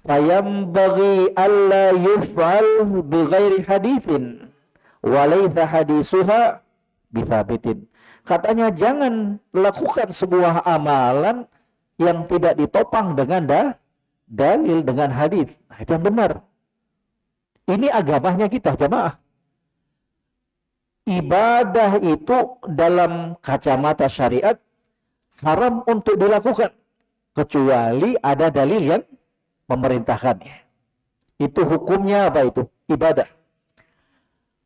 fayambaghi alla yuf'al bighairi haditsin walaysa hadisuha bithabitin. Katanya jangan lakukan sebuah amalan yang tidak ditopang dengan dalil, dengan hadis. Nah, itu yang benar. Ini agamanya kita, jamaah. Ibadah itu dalam kacamata syariat haram untuk dilakukan kecuali ada dalil yang memerintahkannya. Itu hukumnya apa itu? Ibadah.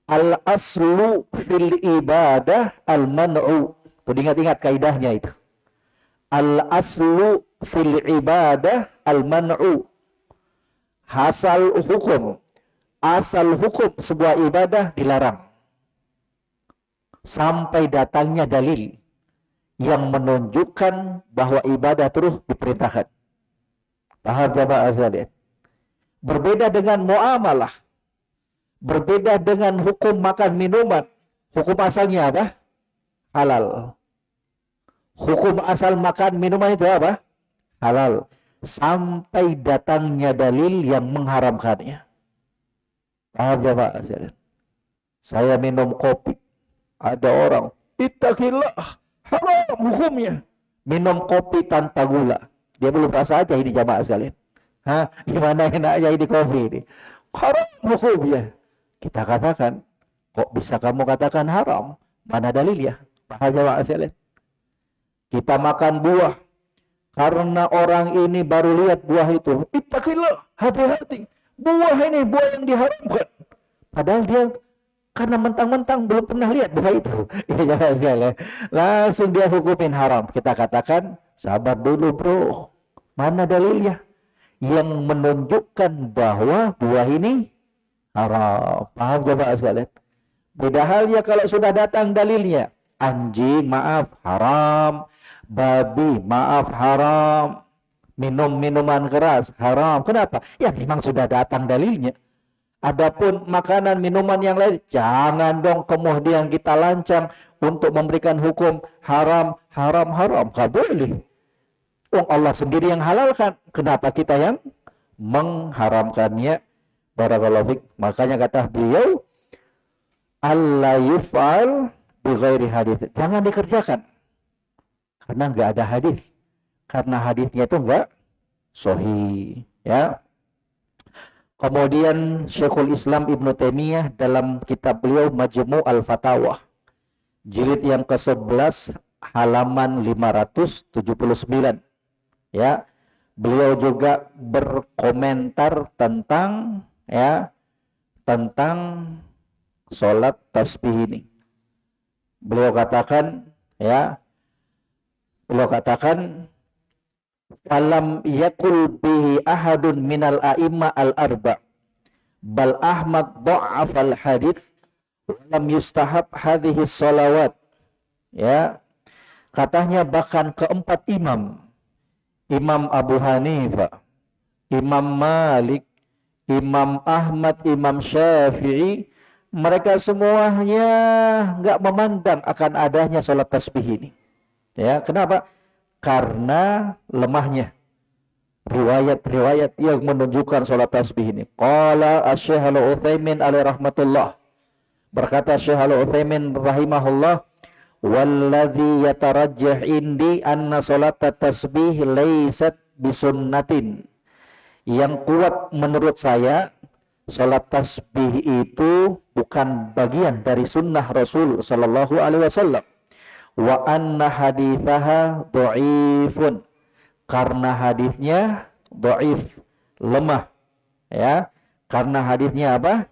Al-aslu fil ibadah al-man'u. Tuh ingat-ingat kaidahnya itu. Al-aslu fil ibadah al-man'u. Asal hukum sebuah ibadah dilarang. sampai datangnya dalil yang menunjukkan bahwa ibadah terus diperintahkan. Paham jamaah sekalian? Berbeda dengan muamalah, berbeda dengan hukum makan minuman. Hukum asalnya apa? Halal. Hukum asal makan minuman itu apa? Halal. Sampai datangnya dalil yang mengharamkannya. Paham jamaah sekalian? Saya minum kopi. Ada orang, ittaqillah, haram hukumnya. Minum kopi tanpa gula. Dia belum rasa aja ini jamaah sekalian. Hah? Gimana enaknya ini kopi ini? Haram hukumnya. Kita katakan, kok bisa kamu katakan haram? Mana dalilnya? Paham jamaah sekalian? Kita makan buah. Karena orang ini baru lihat buah itu. Ittaqillah, hati-hati. Buah ini buah yang diharamkan. Padahal dia karena mentang-mentang belum pernah lihat buah itu. Ya, sekali. Langsung dia hukumin haram. Kita katakan, sabar dulu bro. Mana dalilnya? Yang menunjukkan bahwa buah ini haram. Paham coba sekalian? Beda halnya kalau sudah datang dalilnya. Anjing, maaf, haram. Babi, maaf, haram. Minum minuman keras, haram. Kenapa? Ya memang sudah datang dalilnya. Adapun makanan minuman yang lain, jangan dong kemudian kita lancang untuk memberikan hukum haram, haram, haram. Gak boleh. Allah sendiri yang halalkan. Kenapa kita yang mengharamkannya? Barakallahu fiik. Makanya kata beliau, alla yuf'al bi ghairi hadits. Jangan dikerjakan. Karena enggak ada hadis. Karena hadisnya itu enggak sahih, ya. Kemudian Syekhul Islam Ibnu Taimiyah dalam kitab beliau Majmu' al-Fatawa jilid yang ke-11 halaman 579, ya, beliau juga berkomentar tentang, ya, tentang sholat tasbih ini. Beliau katakan, ya, beliau katakan, falam yakul bihi ahadun minal a'imma al-arba bal Ahmad dha'af al-hadith walam yustahab hadhihi salawat, ya, katanya bahkan keempat imam, Imam Abu Hanifah, Imam Malik, Imam Ahmad, Imam Syafi'i, mereka semuanya enggak memandang akan adanya salat tasbih ini, ya. Kenapa? Karena lemahnya riwayat-riwayat yang menunjukkan salat tasbih ini. Qala Asy-Syaikh Al-Utsaimin alaihi rahmatullah, berkata Syekh Al-Utsaimin rahimahullah, walladzi yatarajjah indi anna salat tasbih laysat bisunnatin. Yang kuat menurut saya, salat tasbih itu bukan bagian dari sunnah Rasul sallallahu alaihi wasallam. Wa anna hadithaha dhaifun, karena hadisnya dhaif, lemah, ya. Karena hadisnya apa?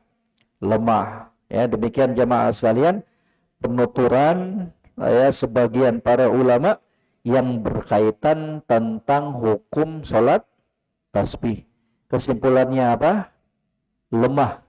Lemah, ya. Demikian jamaah sekalian penuturan, ya, sebagian para ulama yang berkaitan tentang hukum salat tasbih. Kesimpulannya apa? Lemah.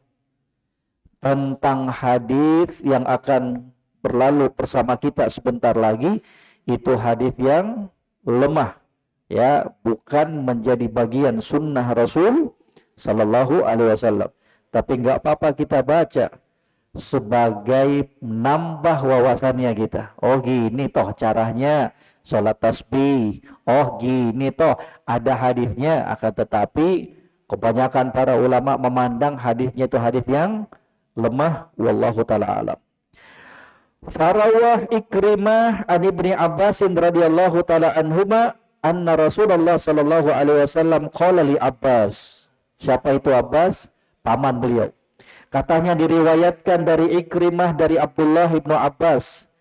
Tentang hadis yang akan berlalu bersama kita sebentar lagi, itu hadis yang lemah, ya, bukan menjadi bagian sunnah Rasul sallallahu alaihi wasallam. Tapi enggak apa-apa kita baca sebagai nambah wawasannya kita. Oh gini toh caranya salat tasbih. Oh gini toh ada hadisnya. Akan tetapi kebanyakan para ulama memandang hadisnya itu hadis yang lemah. Wallahu taala alam. Farawah Ikrimah an Ibni Abbasin radhiyallahu taala anhuma anna Rasulullah sallallahu alaihi wasallam qala li Abbas. Siapa itu Abbas? Paman beliau. Katanya diriwayatkan dari Ikrimah dari Abdullah ibnu Abbas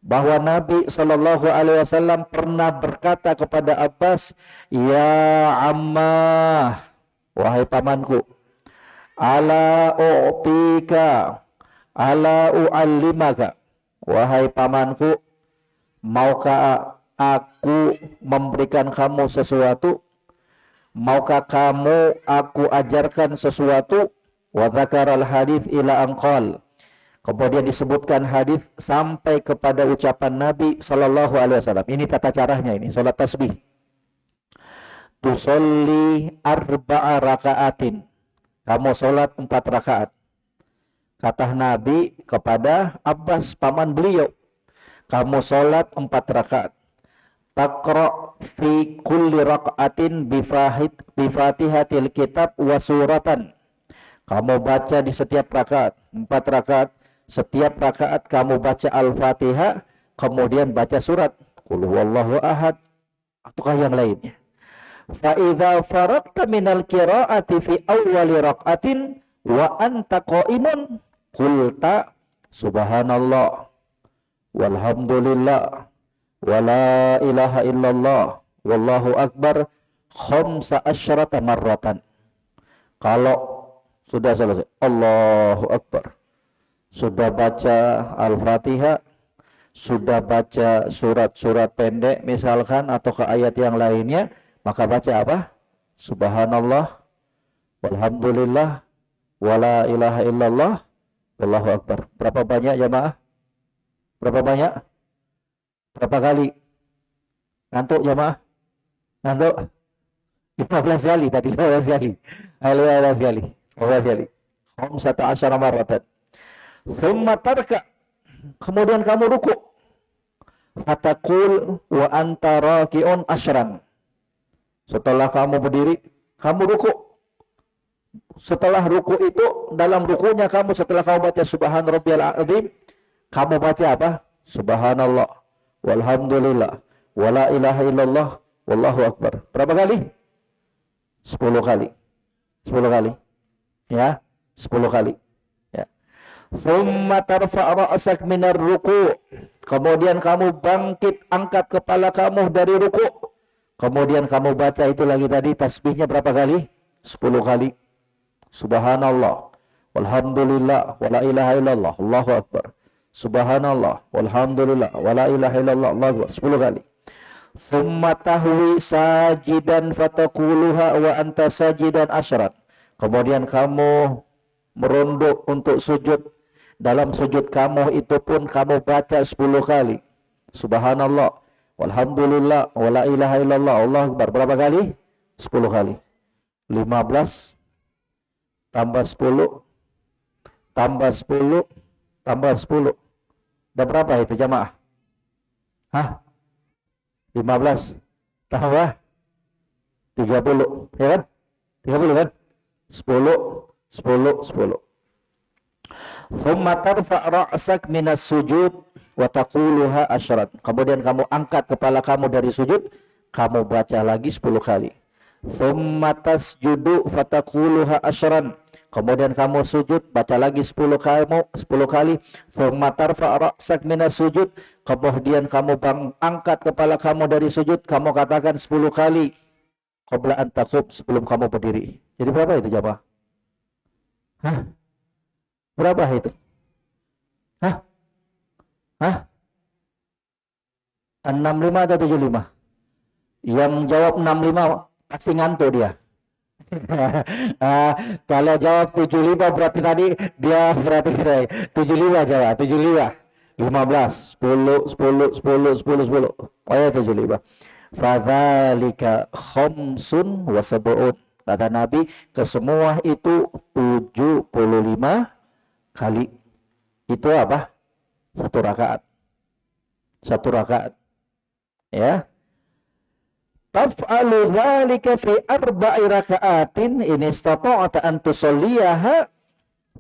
bahwa Nabi sallallahu alaihi wasallam pernah berkata kepada Abbas, "Ya ammah, wahai pamanku, ala u'tika, ala u'allimaka." Wahai pamanku, maukah aku memberikan kamu sesuatu? Maukah kamu aku ajarkan sesuatu? Wa dzakaral hadits ila anqal. Kemudian disebutkan hadis sampai kepada ucapan Nabi Sallallahu Alaihi Wasallam. Ini tata caranya ini, sholat tasbih. Tusolli arba'a raka'atin. Kamu sholat 4 rakaat. Kata Nabi kepada Abbas, paman beliau, kamu sholat 4 rakaat. Taqra fi kulli raka'atin bifatihatil kitab wa suratan. Kamu baca di setiap rakaat, 4 rakaat. Setiap rakaat kamu baca Al-Fatihah, kemudian baca surat Qul huwallahu ahad ataukah yang lainnya. Fa idza faraqta minal qira'ati fi awwali rak'atin wa anta qa'imun qulta subhanallah walhamdulillah wa la ilaha illallah wallahu akbar khamsa asyrata marratan. Kalau sudah selesai Allahu akbar, sudah baca Al-Fatihah, sudah baca surat-surat pendek misalkan atau ke ayat yang lainnya, maka baca apa? Subhanallah walhamdulillah wala ilaha illallah wallahu akbar. Berapa banyak jamaah? Berapa banyak? Berapa kali? Ngantuk jamaah? Ngantuk? 15 kali tadi, 15 kali. 15 kali. 15 kali. Khamsata asyara marratan. Summa tarka, kemudian kamu ruku. Fatakul wa anta raki'un asyran. Setelah kamu berdiri, kamu ruku. Setelah ruku itu, dalam rukunya kamu setelah kamu baca subhan rabbiyal azim, kamu baca apa? Subhanallah walhamdulillah wala ilaha illallah wallahu akbar. Berapa kali? 10 kali. 10 kali. Ya, 10 kali. Thumma tarfa' ra'sak minar ruku'. Kemudian kamu bangkit, angkat kepala kamu dari ruku'. Kemudian kamu baca itu lagi tadi, tasbihnya berapa kali? 10 kali. Subhanallah walhamdulillah wala ilaha illallah Allahu akbar. Subhanallah walhamdulillah wala ilaha illallah Allahu akbar. 10 kali. Thumma tahwi sajidan fataquluha wa anta sajidan asyran. Kemudian kamu merunduk untuk sujud. Dalam sujud kamu itu pun kamu baca 10 kali. Subhanallah walhamdulillah wala ilaha illallah Allahu akbar. Berapa kali? 10 kali. 15 tambah 10 tambah 10 tambah 10. Dah berapa itu jamaah? Hah? 15 tambah 30, ya kan? 30 kan? 10 10 10. Thumma tarfa' ra'sak minas sujud wa taquluha asyran. Kemudian kamu angkat kepala kamu dari sujud, kamu baca lagi 10 kali. Thumma tasjudu fataquluha asyran. Kemudian kamu sujud, baca lagi 10 kali. Thumma tarfa' ra'sak minas sujud. Kemudian kamu angkat kepala kamu dari sujud, kamu katakan 10 kali. Qabla an taqum, sebelum kamu berdiri. Jadi berapa itu jamaah? Hah? Berapa itu? Hah? Hah? 65 atau 75? Yang jawab 65 pasti ngantuk dia. Kalau jawab 75 berarti tadi dia berarti 75 jawab, 75. 15, 10, 10, 10, 10, 10. Oh ya 75. Fadzalika khamsun wa sab'un. Kata Nabi, kesemua itu 75 kali. Itu apa? 1 rakaat. 1 rakaat. Ya. Taf'alu dzalika fi 4 raka'atin in istata'ta an tusalliyaha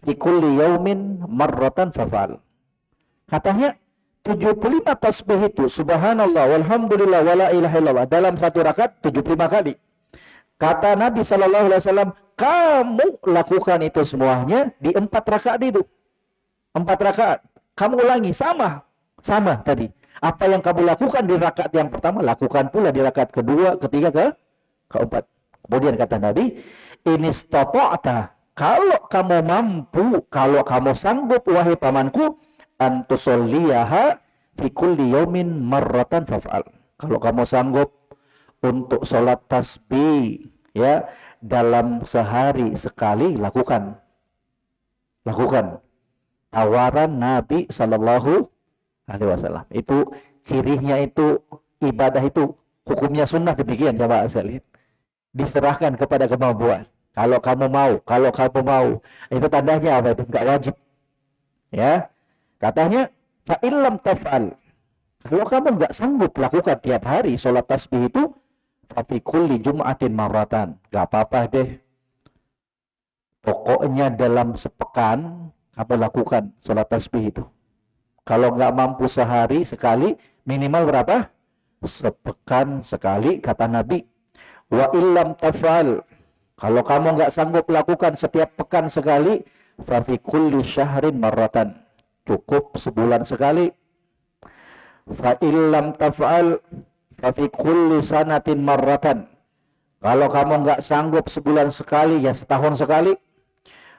fi kulli yaumin marratan faf'al. Katanya 75 tasbih itu subhanallah walhamdulillah wala ilaha illallah dalam 1 rakaat 75 kali. Kata Nabi sallallahu alaihi wasallam, kamu lakukan itu semuanya di 4 rakaat itu. 4 rakaat. Kamu ulangi sama tadi. Apa yang kamu lakukan di rakaat yang pertama, lakukan pula di rakaat kedua, ketiga, keempat. Kemudian kata Nabi, ini istata'ta, kalau kamu mampu, kalau kamu sanggup wahai pamanku, antusolliyaha fi kulli yaumin marratan faf'al. Kalau kamu sanggup untuk sholat tasbih ya dalam sehari sekali, lakukan. tawaran Nabi Sallallahu Alaihi Wasallam. Itu cirinya, itu ibadah itu hukumnya sunnah demikian jamaah sekalian. Diserahkan kepada kemampuan. Kalau kamu mau, itu tandanya apa? Itu enggak wajib. Ya, katanya fa illam taf'al. Kalau kamu enggak sanggup lakukan tiap hari sholat tasbih itu, fa fi kulli jum'atin marratan. Enggak apa-apa deh. Pokoknya dalam sepekan kamu lakukan sholat tasbih itu. Kalau nggak mampu sehari sekali, minimal berapa? Sepekan sekali, kata Nabi. Wa illam tafal. Kalau kamu nggak sanggup lakukan setiap pekan sekali, fa fi kulli syahrin marratan. Cukup sebulan sekali. Fa illam tafal, fa fi kulli sanatin marratan. Kalau kamu nggak sanggup sebulan sekali, ya setahun sekali.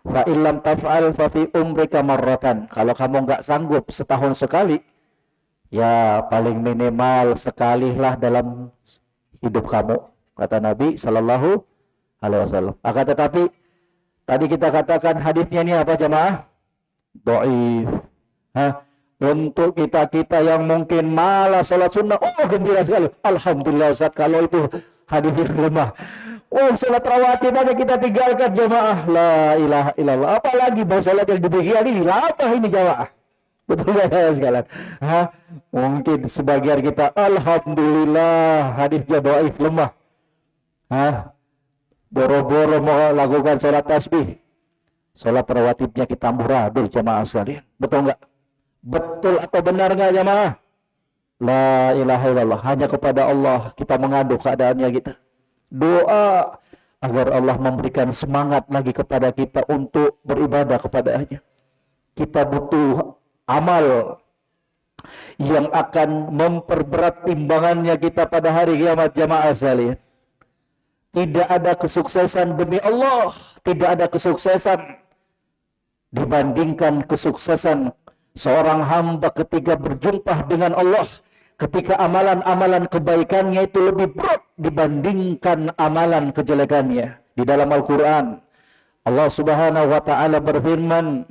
Fa illam taf'al fa fi umrika marratan. Kalau kamu nggak sanggup setahun sekali, ya paling minimal sekali lah dalam hidup kamu, kata Nabi Sallallahu Alaihi Wasallam. Akan tetapi tadi kita katakan hadisnya ini apa jamaah? Dhaif. Untuk kita yang mungkin malas sholat sunnah, oh gembira sekali. Alhamdulillah Ustaz, kalau itu hadisnya lemah. Oh, sholat rawatib aja kita tinggalkan jamaah. La ilaha illallah. Apalagi bahwa sholat yang demikian ini, apa ini jamaah? Betul gak ya sekalian? Mungkin sebagian kita, alhamdulillah hadisnya dhaif, lemah. Boro-boro mau lakukan sholat tasbih. Sholat rawatibnya kita amburadul jamaah sekalian. Betul nggak? Betul atau benar nggak jamaah? La ilaha illallah. Hanya kepada Allah kita mengadu keadaannya kita. Doa agar Allah memberikan semangat lagi kepada kita untuk beribadah kepada-Nya. Kita butuh amal yang akan memperberat timbangannya kita pada hari kiamat jamaah sekalian. Tidak ada kesuksesan demi Allah, tidak ada kesuksesan dibandingkan kesuksesan seorang hamba ketika berjumpa dengan Allah. Ketika amalan-amalan kebaikannya itu lebih berat dibandingkan amalan kejelekannya. Di dalam Al-Quran, Allah Subhanahu wa Ta'ala berfirman,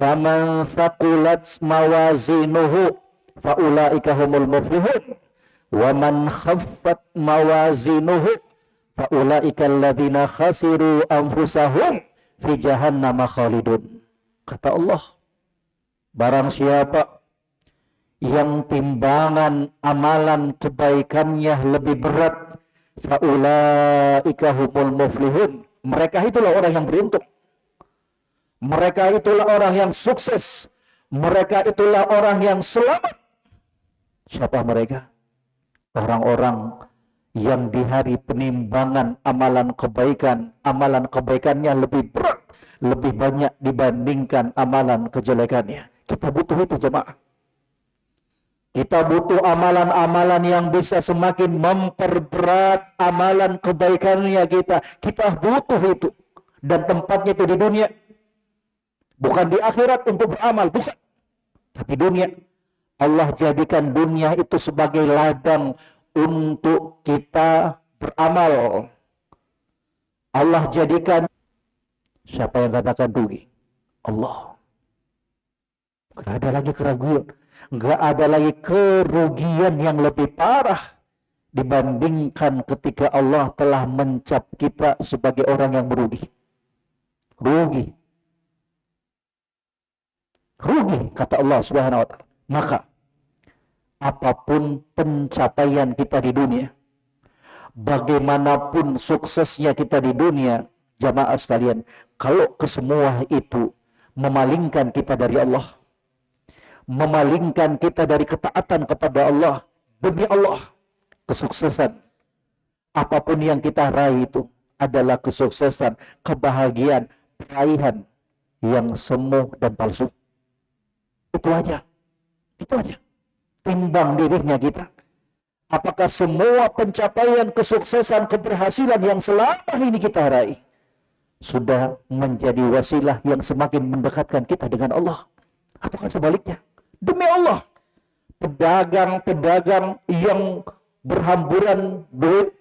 "Faman thaqulat mawazinuhu faulaika humul muflihun, wa man khaffat mawazinuhu faulaika alladzina khasiru anfusahum fi jahannam khalidun." Kata Allah, barang siapa yang timbangan amalan kebaikannya lebih berat, faulaika humul muflihun, mereka itulah orang yang beruntung, mereka itulah orang yang sukses, mereka itulah orang yang selamat. Siapa mereka? Orang-orang yang di hari penimbangan amalan kebaikannya lebih berat, lebih banyak dibandingkan amalan kejelekannya. Kita butuh itu jemaah. Kita butuh amalan-amalan yang bisa semakin memperberat amalan kebaikannya kita. Kita butuh itu. Dan tempatnya itu di dunia. Bukan di akhirat untuk beramal, bukan. Tapi dunia. Allah jadikan dunia itu sebagai ladang untuk kita beramal. Allah jadikan, siapa yang katakan rugi? Allah. Gak ada lagi keraguan. Gak ada lagi kerugian yang lebih parah dibandingkan ketika Allah telah mencap kita sebagai orang yang merugi. Rugi, kata Allah Subhanahu wa Ta'ala. Maka apapun pencapaian kita di dunia, bagaimanapun suksesnya kita di dunia, jamaah sekalian, kalau kesemua itu memalingkan kita dari Allah, memalingkan kita dari ketaatan kepada Allah, demi Allah, kesuksesan apapun yang kita raih itu adalah kesuksesan, kebahagiaan, peraihan yang semu dan palsu. Itu aja. Timbang dirinya kita. Apakah semua pencapaian, kesuksesan, keberhasilan yang selama ini kita raih sudah menjadi wasilah yang semakin mendekatkan kita dengan Allah? Ataukah sebaliknya? Demi Allah, pedagang-pedagang yang berhamburan duit,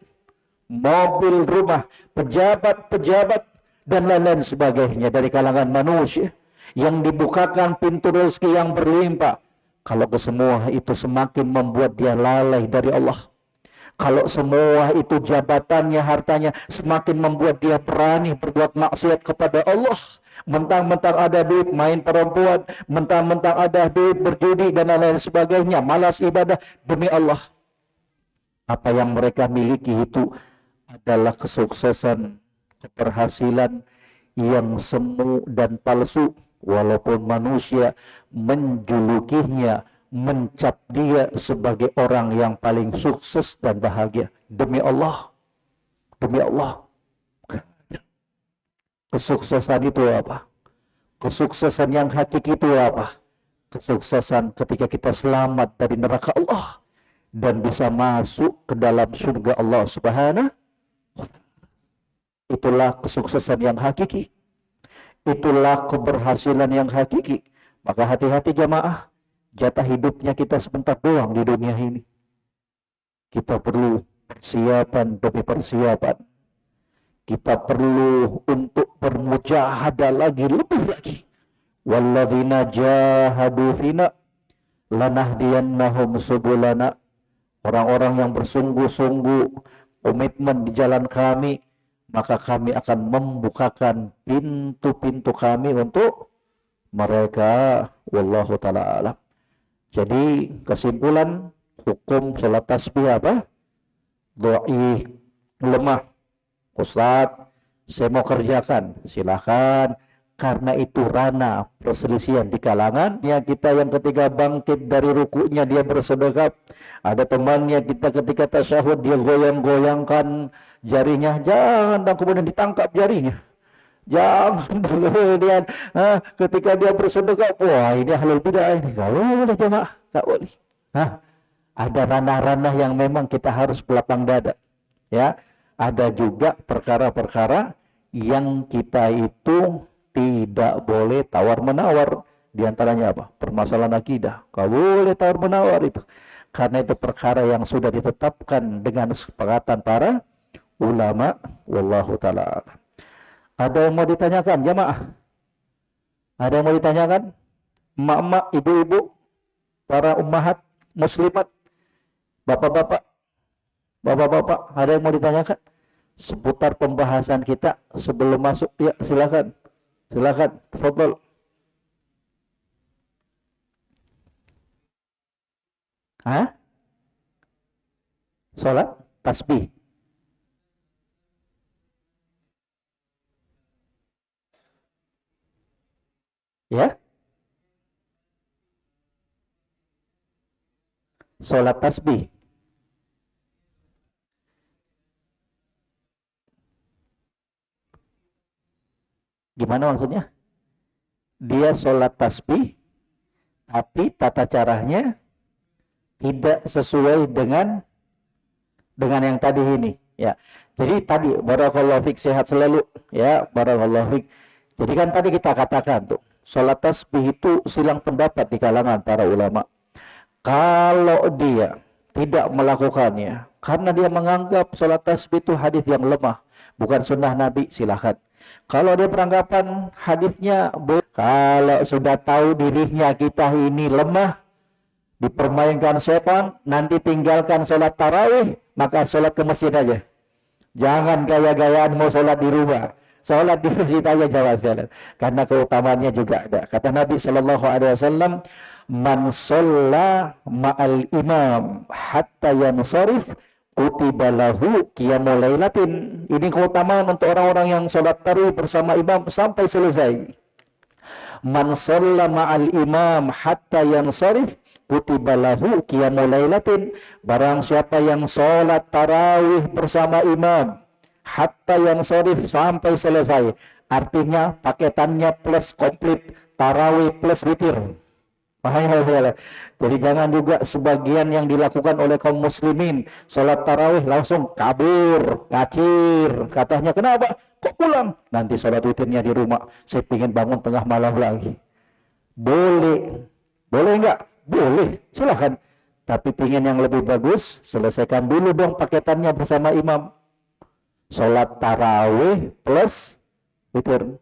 mobil, rumah, pejabat-pejabat, dan lain-lain sebagainya dari kalangan manusia yang dibukakan pintu rezeki yang berlimpah. Kalau semua itu semakin membuat dia lalai dari Allah. Kalau semua itu jabatannya, hartanya semakin membuat dia berani berbuat maksiat kepada Allah. Mentang-mentang ada duit main perempuan, mentang-mentang ada duit berjudi dan lain sebagainya, malas ibadah. Demi Allah, apa yang mereka miliki itu adalah kesuksesan, keberhasilan yang semu dan palsu. Walaupun manusia menjulukinya, mencap dia sebagai orang yang paling sukses dan bahagia. Demi Allah, kesuksesan itu apa? Kesuksesan yang hakiki itu apa? Kesuksesan ketika kita selamat dari neraka Allah dan bisa masuk ke dalam surga Allah Subhanahu. Itulah kesuksesan yang hakiki. Itulah keberhasilan yang hakiki. Maka hati-hati jamaah, jatah hidupnya kita sebentar doang di dunia ini. Kita perlu persiapan demi persiapan. Kita perlu untuk bermujahadah lagi, lebih lagi. Walladzina jahadu fina lanahdiyannahum subulana. Orang-orang yang bersungguh-sungguh komitmen di jalan kami, maka kami akan membukakan pintu-pintu kami untuk mereka. Wallahu ta'ala alam. Jadi kesimpulan, hukum sholat tasbih apa? Dhaif, lemah. Ustaz, saya mau kerjakan, silakan. Karena itu ranah perselisihan di kalangan. Ya, kita yang ketika bangkit dari rukunya dia bersedekap. Ada temannya kita ketika tasyahud dia goyang-goyangkan jarinya. Jangan, dan kemudian ditangkap jarinya. Jangan kemudian ketika dia bersedekap, wah ini ahlul bidah ini. Gak boleh jemaah, gak boleh. Ada ranah-ranah yang memang kita harus belakang dada. Ya, ada juga perkara-perkara yang kita itu tidak boleh tawar-menawar. Di antaranya apa? Permasalahan akidah. Gak boleh tawar-menawar itu. Karena itu perkara yang sudah ditetapkan dengan kesepakatan para ulama. Wallahu ta'ala. Ada yang mau ditanyakan jamaah? Ada yang mau ditanyakan? Emak-emak, ibu-ibu, para ummahat muslimat, bapak-bapak, ada yang mau ditanyakan seputar pembahasan kita sebelum masuk? Ya, silakan. Silakan, tafadhol. Salat tasbih. Ya? Salat tasbih. Gimana maksudnya? Dia sholat tasbih, tapi tata caranya tidak sesuai dengan yang tadi ini. Ya, jadi tadi barakallahu fik, sehat selalu. Ya, barakallahu fik. Jadi kan tadi kita katakan tuh, sholat tasbih itu silang pendapat di kalangan para ulama. Kalau dia tidak melakukannya, karena dia menganggap sholat tasbih itu hadis yang lemah, bukan sunnah Nabi, silahkan. Kalau dia beranggapan hadisnya, kalau sudah tahu dirinya kita ini lemah, dipermainkan setan, nanti tinggalkan sholat tarawih, maka sholat ke masjid aja. Jangan gaya-gayaan mau sholat di rumah, sholat di masjid aja jawab. Karena keutamaannya juga ada. Kata Nabi SAW, man sholla ma'al imam hatta yansarif kutiba lahu qiyamul lailatin. Ini keutamaan untuk orang-orang yang sholat tarawih bersama imam sampai selesai. Man sholla ma'al imam hatta yansarif kutiba lahu qiyamul lailatin. Barang siapa yang sholat tarawih bersama imam hatta yansarif sampai selesai, artinya paketannya plus komplit, tarawih plus witir. Jadi jangan juga sebagian yang dilakukan oleh kaum muslimin, sholat tarawih langsung kabur, ngacir. Katanya kenapa? Kok pulang? Nanti sholat witirnya di rumah. Saya ingin bangun tengah malam lagi. Boleh. Boleh enggak? Boleh. Silahkan. Tapi ingin yang lebih bagus, selesaikan dulu dong paketannya bersama imam. Sholat tarawih plus witir.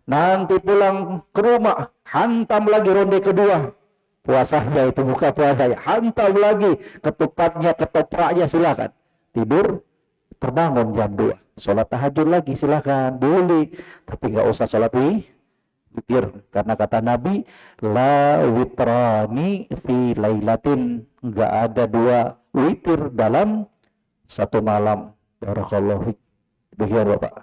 Nanti pulang ke rumah, hantam lagi ronde kedua. Puasanya itu buka puasanya, hantam lagi ketupatnya, ketopraknya, silakan. Tidur, terbangun jam 2. Sholat tahajud lagi silakan, boleh. Tapi nggak usah sholat witir. Karena kata Nabi, la witrani fi lailatin. Nggak ada 2 witir dalam satu malam. Barakallahu fiik. Demikian Bapak.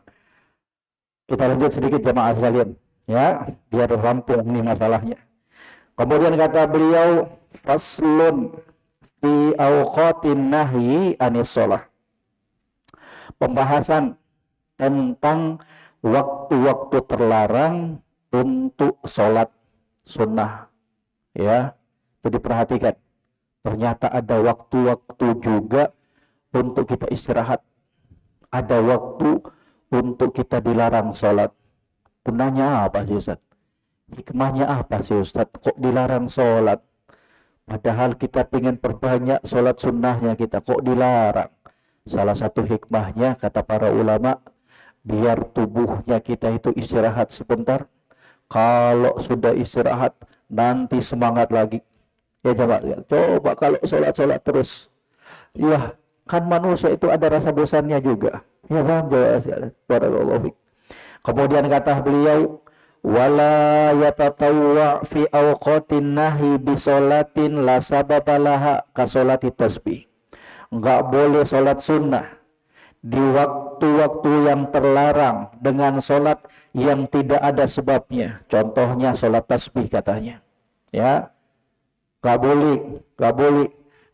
Kita lanjut sedikit jamaah sekalian, ya, biar rampung ini masalahnya. Kemudian kata beliau, faslun fi awqatin nahyi anis shalah. Pembahasan tentang waktu-waktu terlarang untuk sholat sunnah, ya, itu diperhatikan. Ternyata ada waktu-waktu juga untuk kita istirahat, ada waktu untuk kita dilarang sholat. Gunanya apa sih Ustaz? Hikmahnya apa sih Ustaz? Kok dilarang sholat? Padahal kita ingin perbanyak sholat sunnahnya kita, kok dilarang? Salah satu hikmahnya kata para ulama, biar tubuhnya kita itu istirahat sebentar. Kalau sudah istirahat, nanti semangat lagi. Ya coba, coba kalau sholat terus, ya kan manusia itu ada rasa bosannya juga. Ya paham jawab. Kemudian kata beliau, wala yatatawwa fi awqatin nahi bi sholatin la sababalaha ka sholati tasbih. Enggak boleh sholat sunnah di waktu-waktu yang terlarang dengan sholat yang tidak ada sebabnya. Contohnya sholat tasbih katanya, ya, enggak boleh.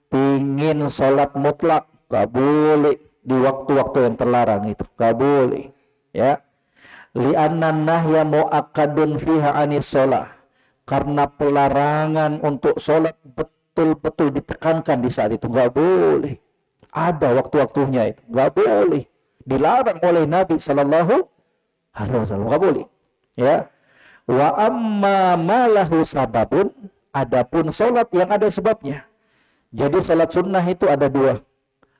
Pingin sholat mutlak, enggak boleh di waktu-waktu yang terlarang itu, enggak boleh, ya. Li'anna nahya mu'akkadun fiha anis sholah, karena pelarangan untuk sholat betul-betul ditekankan di saat itu, enggak boleh. Ada waktu-waktunya itu, enggak boleh. Dilarang oleh Nabi sallallahu alaihi wasallam, enggak boleh, ya. Wa amma malahu sababun, adapun sholat yang ada sebabnya. Jadi sholat sunnah itu ada 2.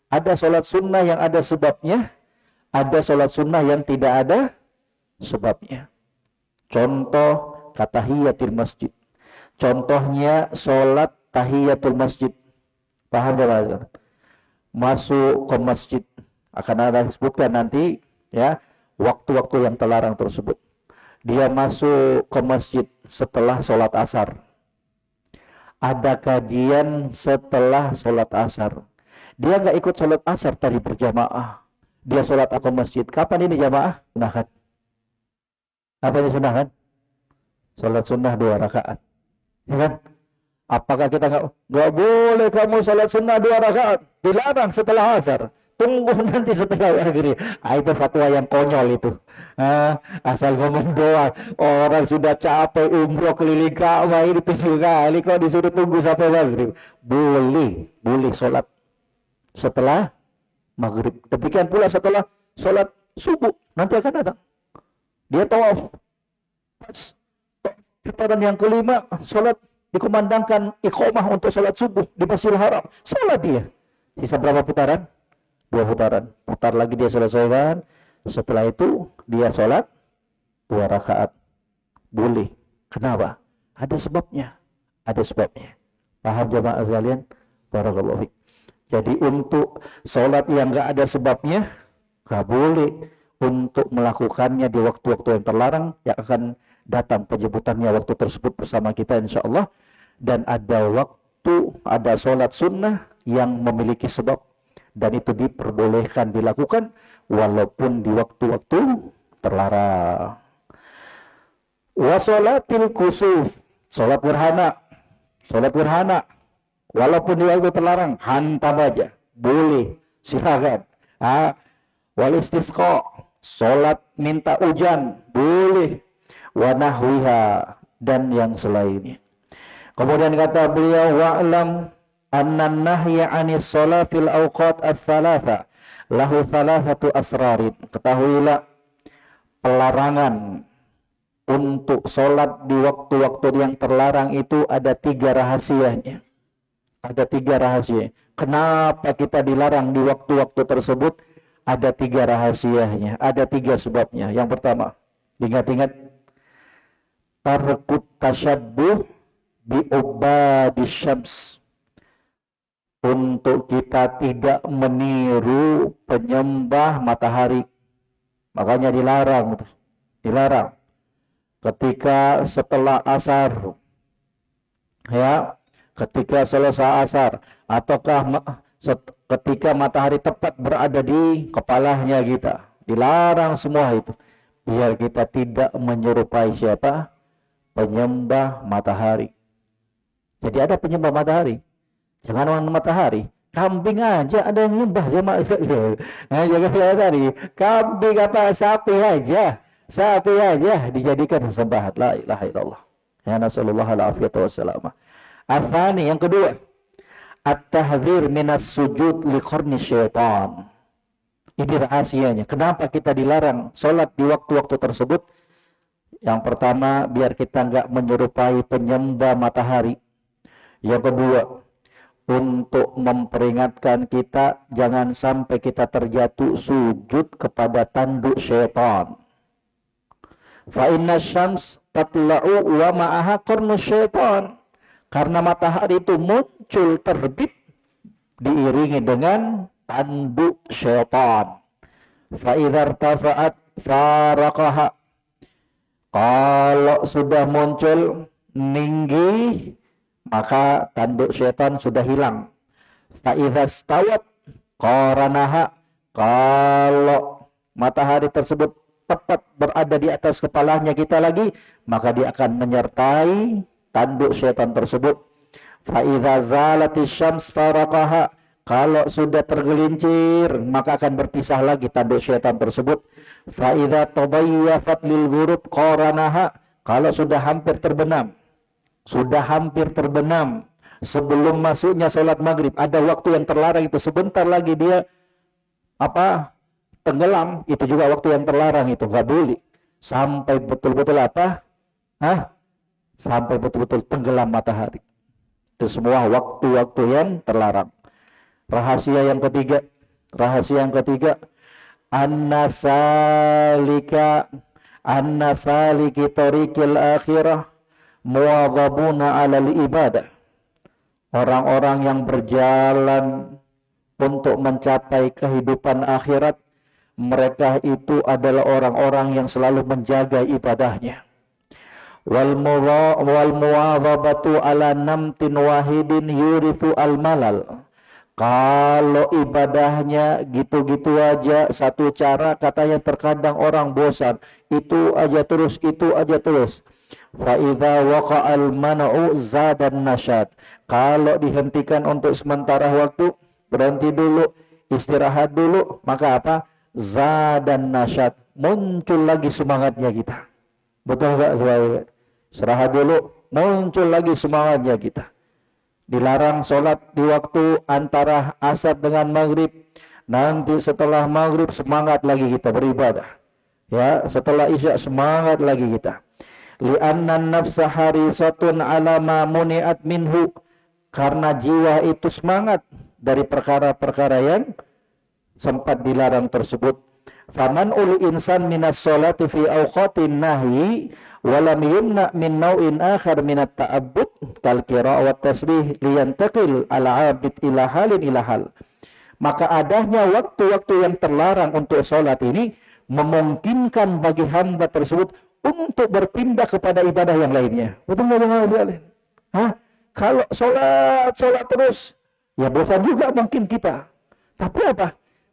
Ada sholat sunnah yang ada sebabnya, ada sholat sunnah yang tidak ada sebabnya. Contoh tahiyatul masjid. Contohnya sholat tahiyatul masjid. Paham ya? Masuk ke masjid, akan ada disebutkan nanti, ya, waktu-waktu yang terlarang tersebut. Dia masuk ke masjid setelah sholat asar. Ada kajian setelah sholat asar. Dia nggak ikut sholat asar tadi berjamaah. Dia sholat ke masjid. Kapan ini jamaah? Sunahkan. Apa ini sunahkan? Sholat sunnah 2 rakaat. Ya kan? Apakah kita nggak boleh kamu sholat sunnah 2 rakaat? Dilarang setelah asar. Tunggu nanti setelah maghrib. Itu fatwa yang konyol itu. Asal ngomong doang. Orang sudah capek umroh keliling Ka'bah ini pesul kali kok disuruh tunggu sampai maghrib. Boleh sholat setelah maghrib. Demikian pula setelah sholat subuh nanti akan datang. Dia tawaf. Putaran yang kelima, sholat dikumandangkan iqamah untuk sholat subuh di Masjidil Haram. Sholat dia. Sisa berapa putaran? 2 putaran. Putar lagi dia selesaikan. Setelah itu dia sholat 2 rakaat. Boleh. Kenapa? Ada sebabnya. Paham jemaah sekalian? Barakallahu fiik. Jadi untuk sholat yang enggak ada sebabnya, enggak boleh. Untuk melakukannya di waktu-waktu yang terlarang, yang akan datang penyebutannya waktu tersebut bersama kita insyaallah. Dan ada waktu, ada sholat sunnah yang memiliki sebab, dan itu diperbolehkan dilakukan walaupun di waktu-waktu terlarang. Wa sholatil kusuf, sholat gerhana walaupun di waktu terlarang, hantam aja, boleh, silakan. Wal istisqa, sholat minta hujan, boleh. Wa nahwiha, dan yang selainnya. Kemudian kata beliau, wa'lam anna nahya 'anis shalah fil awqat ats-tsalatsa lahu thalathatu asrarin. Ketahuilah, pelarangan untuk sholat di waktu-waktu yang terlarang itu ada 3 rahasianya. Kenapa kita dilarang di waktu-waktu tersebut? Ada 3 rahasianya, ada 3 sebabnya. Yang pertama, ingat-ingat, tarkut tasyabbuh bi ubadis syams, untuk kita tidak meniru penyembah matahari. Makanya dilarang ketika setelah asar, ya, ketika selesai asar, ataukah ketika matahari tepat berada di kepalanya kita, dilarang semua itu, biar kita tidak menyerupai siapa? Penyembah matahari. Jadi ada penyembah matahari, jangan orang matahari, kambing aja ada yang nyembah jamaah. Nah, jangan matahari, kambing apa, sapi aja dijadikan sembahan. La ilaha illallah. Ya nasallallahu alaihi wasallam. Asani, yang kedua, at-tahdzir minas sujud li qarni syaitan. Ini rahasianya. Kenapa kita dilarang sholat di waktu-waktu tersebut? Yang pertama, biar kita nggak menyerupai penyembah matahari. Yang kedua, untuk memperingatkan kita jangan sampai kita terjatuh sujud kepada tanduk syaitan. Fa inna syams tatla'u wa ma'aha qarnu syaitan. Karena matahari itu muncul terbit diiringi dengan tanduk syaitan. Fa idza irtafa'at faraqaha. Kalau sudah muncul tinggi, maka tanduk syaitan sudah hilang. Fa idza stawat qaranaha. Kalau matahari tersebut tepat berada di atas kepalanya kita lagi, maka dia akan menyertai tanduk syaitan tersebut. Fa idza zalatis syams faraqaha. Kalau sudah tergelincir, maka akan berpisah lagi tanduk syaitan tersebut. Fa idza tabayyafat lil ghurub qaranaha. Kalau sudah hampir terbenam, sebelum masuknya sholat maghrib, ada waktu yang terlarang itu, sebentar lagi dia tenggelam, itu juga waktu yang terlarang, itu nggak boleh sampai betul-betul sampai betul-betul tenggelam matahari. Itu semua waktu-waktu yang terlarang. Rahasia yang ketiga, annasaliki tariqil akhirah muwadhabuna 'alal ibadah. Orang-orang yang berjalan untuk mencapai kehidupan akhirat, mereka itu adalah orang-orang yang selalu menjaga ibadahnya. Wal muwadhabatu 'ala namtin wahidin yurithu al malal. Kalau ibadahnya gitu-gitu aja, satu cara, katanya terkadang orang bosan, itu aja terus. Fa idza waqa'al man'u zadan nasyad. Kalau dihentikan untuk sementara waktu, berhenti dulu, istirahat dulu, maka zadan nasyad, muncul lagi semangatnya kita. Betul enggak? Istirahat dulu, muncul lagi semangatnya kita. Dilarang sholat di waktu antara asar dengan maghrib. Nanti setelah maghrib semangat lagi kita beribadah. Ya, setelah isya semangat lagi kita. Li'anna nafsa harisatun ala ma muni'at minhu. Karena jiwa itu semangat dari perkara-perkara yang sempat dilarang tersebut. Faman ul insan minas sholati fi awqatin nahyi walam yumna min nau'in akhar minat ta'abbud kal qira'ah wa tasbih liyantaqil al-'abid ila halin ila hal. Maka adanya waktu-waktu yang terlarang untuk sholat ini memungkinkan bagi hamba tersebut untuk berpindah kepada ibadah yang lainnya. Betul nggak teman-teman? Kalau sholat terus, ya bosan juga mungkin kita. Tapi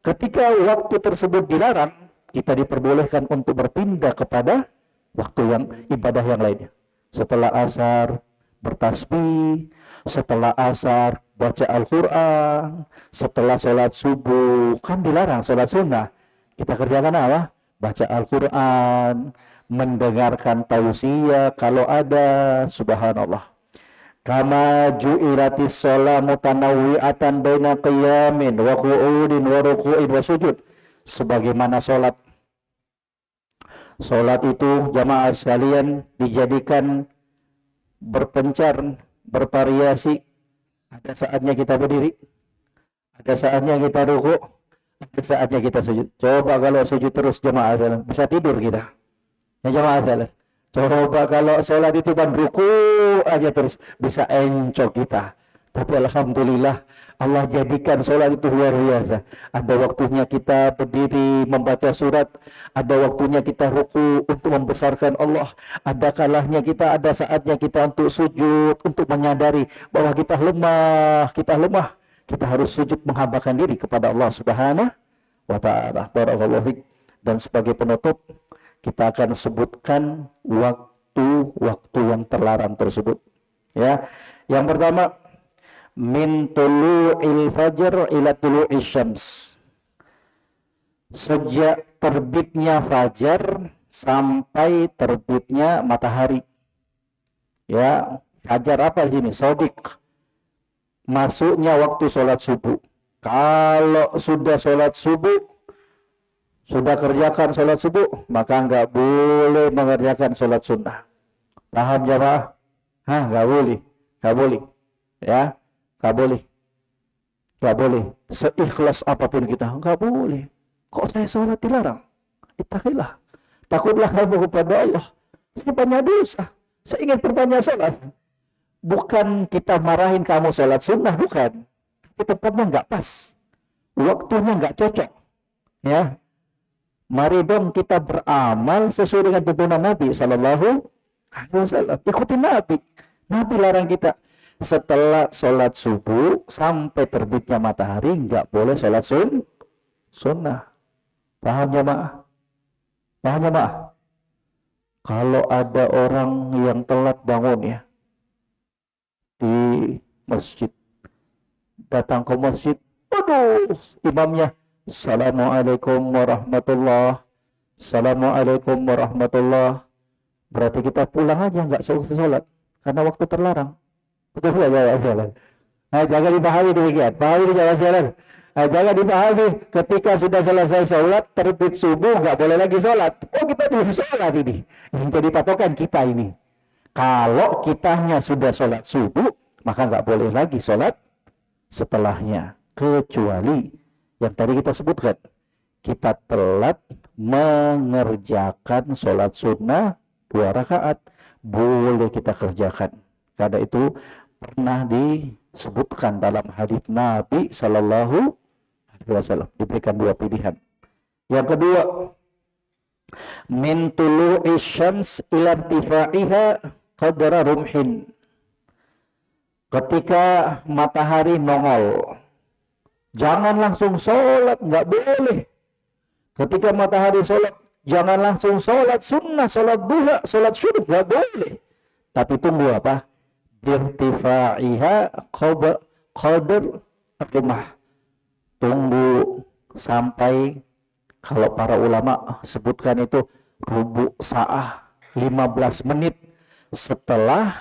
ketika waktu tersebut dilarang, kita diperbolehkan untuk berpindah kepada waktu yang ibadah yang lainnya. Setelah asar bertasbih, setelah asar baca Al-Quran, setelah sholat subuh, kan dilarang sholat sunnah. Kita kerjakan baca Al-Quran, mendengarkan tausiah kalau ada, subhanallah. Kama ju'iratis sholat mutanawwi'atan baina qiyamin wa qu'udin wa ruku'in wa sujud. Sebagaimana sholat itu jamaah sekalian dijadikan berpencar, bervariasi. Ada saatnya kita berdiri, ada saatnya kita ruku', ada saatnya kita sujud. Coba kalau sujud terus jamaah sekalian, bisa tidur kita. Ya jamaah sekalian. Coba kalau sholat itu ban ruku aja terus bisa encok kita. Tapi alhamdulillah Allah jadikan sholat itu luar biasa. Ada waktunya kita berdiri membaca surat, ada waktunya kita ruku untuk membesarkan Allah, ada kalahnya kita, ada saatnya kita untuk sujud, untuk menyadari bahwa kita lemah, kita harus sujud menghambakan diri kepada Allah Subhanahu wa Ta'ala. Barakallahu fiik. Dan sebagai penutup, kita akan sebutkan waktu-waktu yang terlarang tersebut. Ya, yang pertama, min tulu'il fajr ila tulu'is syams. Sejak terbitnya fajar sampai terbitnya matahari. Ya, fajar apa di sini? Shadiq. Masuknya waktu sholat subuh. Kalau sudah sholat subuh, sudah kerjakan sholat subuh, maka nggak boleh mengerjakan sholat sunnah. Paham jamaah? Nggak boleh, ya, nggak boleh. Seikhlas apapun kita, nggak boleh. Kok saya sholat dilarang? Ittaqillah, takutlah kamu kepada Allah. Saya banyak dosa, saya ingin berbanyak sholat. Bukan kita marahin kamu sholat sunnah, bukan. Tapi tempatnya nggak pas, waktunya nggak cocok, ya. Mari dong kita beramal sesuai dengan tuntunan Nabi Sallallahu Alaihi Wasallam. Ikuti Nabi. Nabi larang kita setelah sholat subuh sampai terbitnya matahari nggak boleh sholat sunnah. Paham jamaah? Paham jamaah? Kalau ada orang yang telat bangun ya di masjid, datang ke masjid, aduh, imamnya Assalamualaikum warahmatullah. Assalamualaikum warahmatullah. Berarti kita pulang aja, nggak sholat karena waktu terlarang. Betul nggak jawab jalan? Jangan dipahami demikian. Pahami jawab jalan. Jangan dipahami ketika sudah selesai sholat terbit subuh nggak boleh lagi sholat. Oh, kita belum sholat ini. Yang jadi patokan kita ini. Kalau kitanya sudah sholat subuh, maka nggak boleh lagi sholat setelahnya, kecuali yang tadi kita sebutkan, kita telat mengerjakan sholat sunnah 2 rakaat, boleh kita kerjakan. Karena itu pernah disebutkan dalam hadis Nabi Sallallahu Alaihi Wasallam, diberikan 2 pilihan. Yang kedua, min tulu'is syams ila irtifaiha qadra rumhin. Ketika matahari nongol, jangan langsung sholat, nggak boleh. Ketika matahari sholat, jangan langsung sholat sunnah, sholat duha, sholat syuruk, nggak boleh. Tapi tunggu apa? Dirtifaiha qadr rumah. Tunggu sampai, kalau para ulama sebutkan itu rubu sa'ah, 15 menit setelah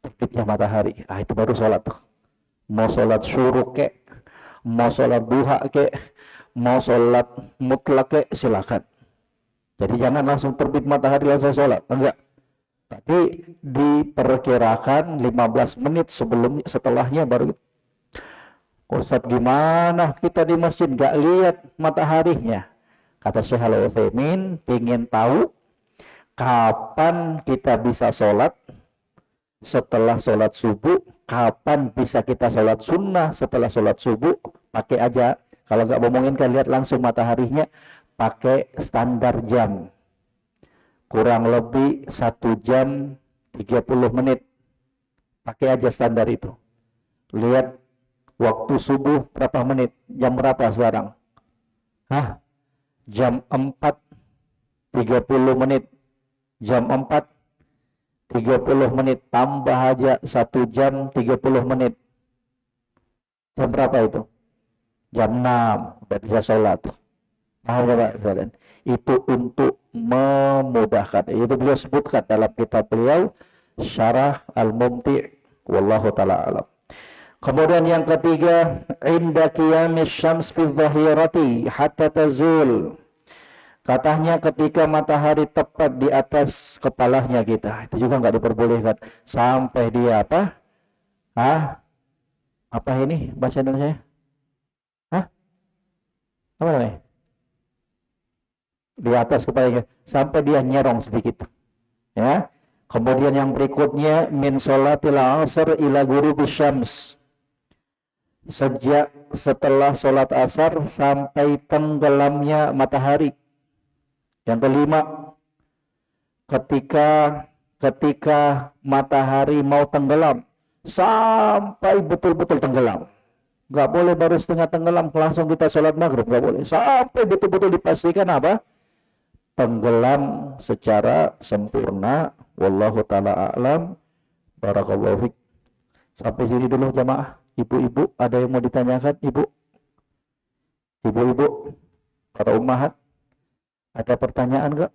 terbitnya matahari. Itu baru sholat tuh. Mau sholat syuruk kek, mau sholat duha kek, mau sholat mutlak kek, silakan. Jadi jangan langsung terbit matahari langsung sholat, enggak. Tapi diperkirakan 15 menit setelahnya baru. Ustaz, gimana kita di masjid enggak lihat mataharinya? Kata Syekh Al-Utsaimin, ingin tahu kapan kita bisa sholat setelah sholat subuh, kapan bisa kita sholat sunnah setelah sholat subuh, pakai aja. Kalau nggak memungkinkan lihat langsung mataharinya, pakai standar jam. Kurang lebih 1 jam 30 menit. Pakai aja standar itu. Lihat waktu subuh berapa menit, jam berapa sekarang? Jam 4 30 menit. Jam 4 30 menit, tambah aja 1 jam 30 menit. Jam berapa itu? Jam 6, udah bisa sholat. Itu untuk memudahkan. Itu beliau sebutkan dalam kitab beliau Syarah Al-Mumti', wallahu ta'ala alam. Kemudian yang ketiga, inda qiyamis syams fi dhahirati hatta tazul. Katanya ketika matahari tepat di atas kepalanya kita, itu juga nggak diperbolehkan sampai dia apa? Apa ini bahasa Indonesia? Apa namanya? Di atas kepalanya sampai dia nyerong sedikit. Ya. Kemudian yang berikutnya min sholatil asr ila ghurubis syams. Sejak setelah sholat asar sampai tenggelamnya matahari. Yang kelima, ketika ketika matahari mau tenggelam sampai betul-betul tenggelam. Nggak boleh baru setengah tenggelam langsung kita sholat maghrib, nggak boleh. Sampai betul-betul dipastikan apa? Tenggelam secara sempurna. Wallahu ta'ala a'lam. Barakallahu fiik. Sampai sini dulu jamaah. Ibu-ibu, ada yang mau ditanyakan, ibu? Ibu-ibu, para ummahat, ada pertanyaan nggak?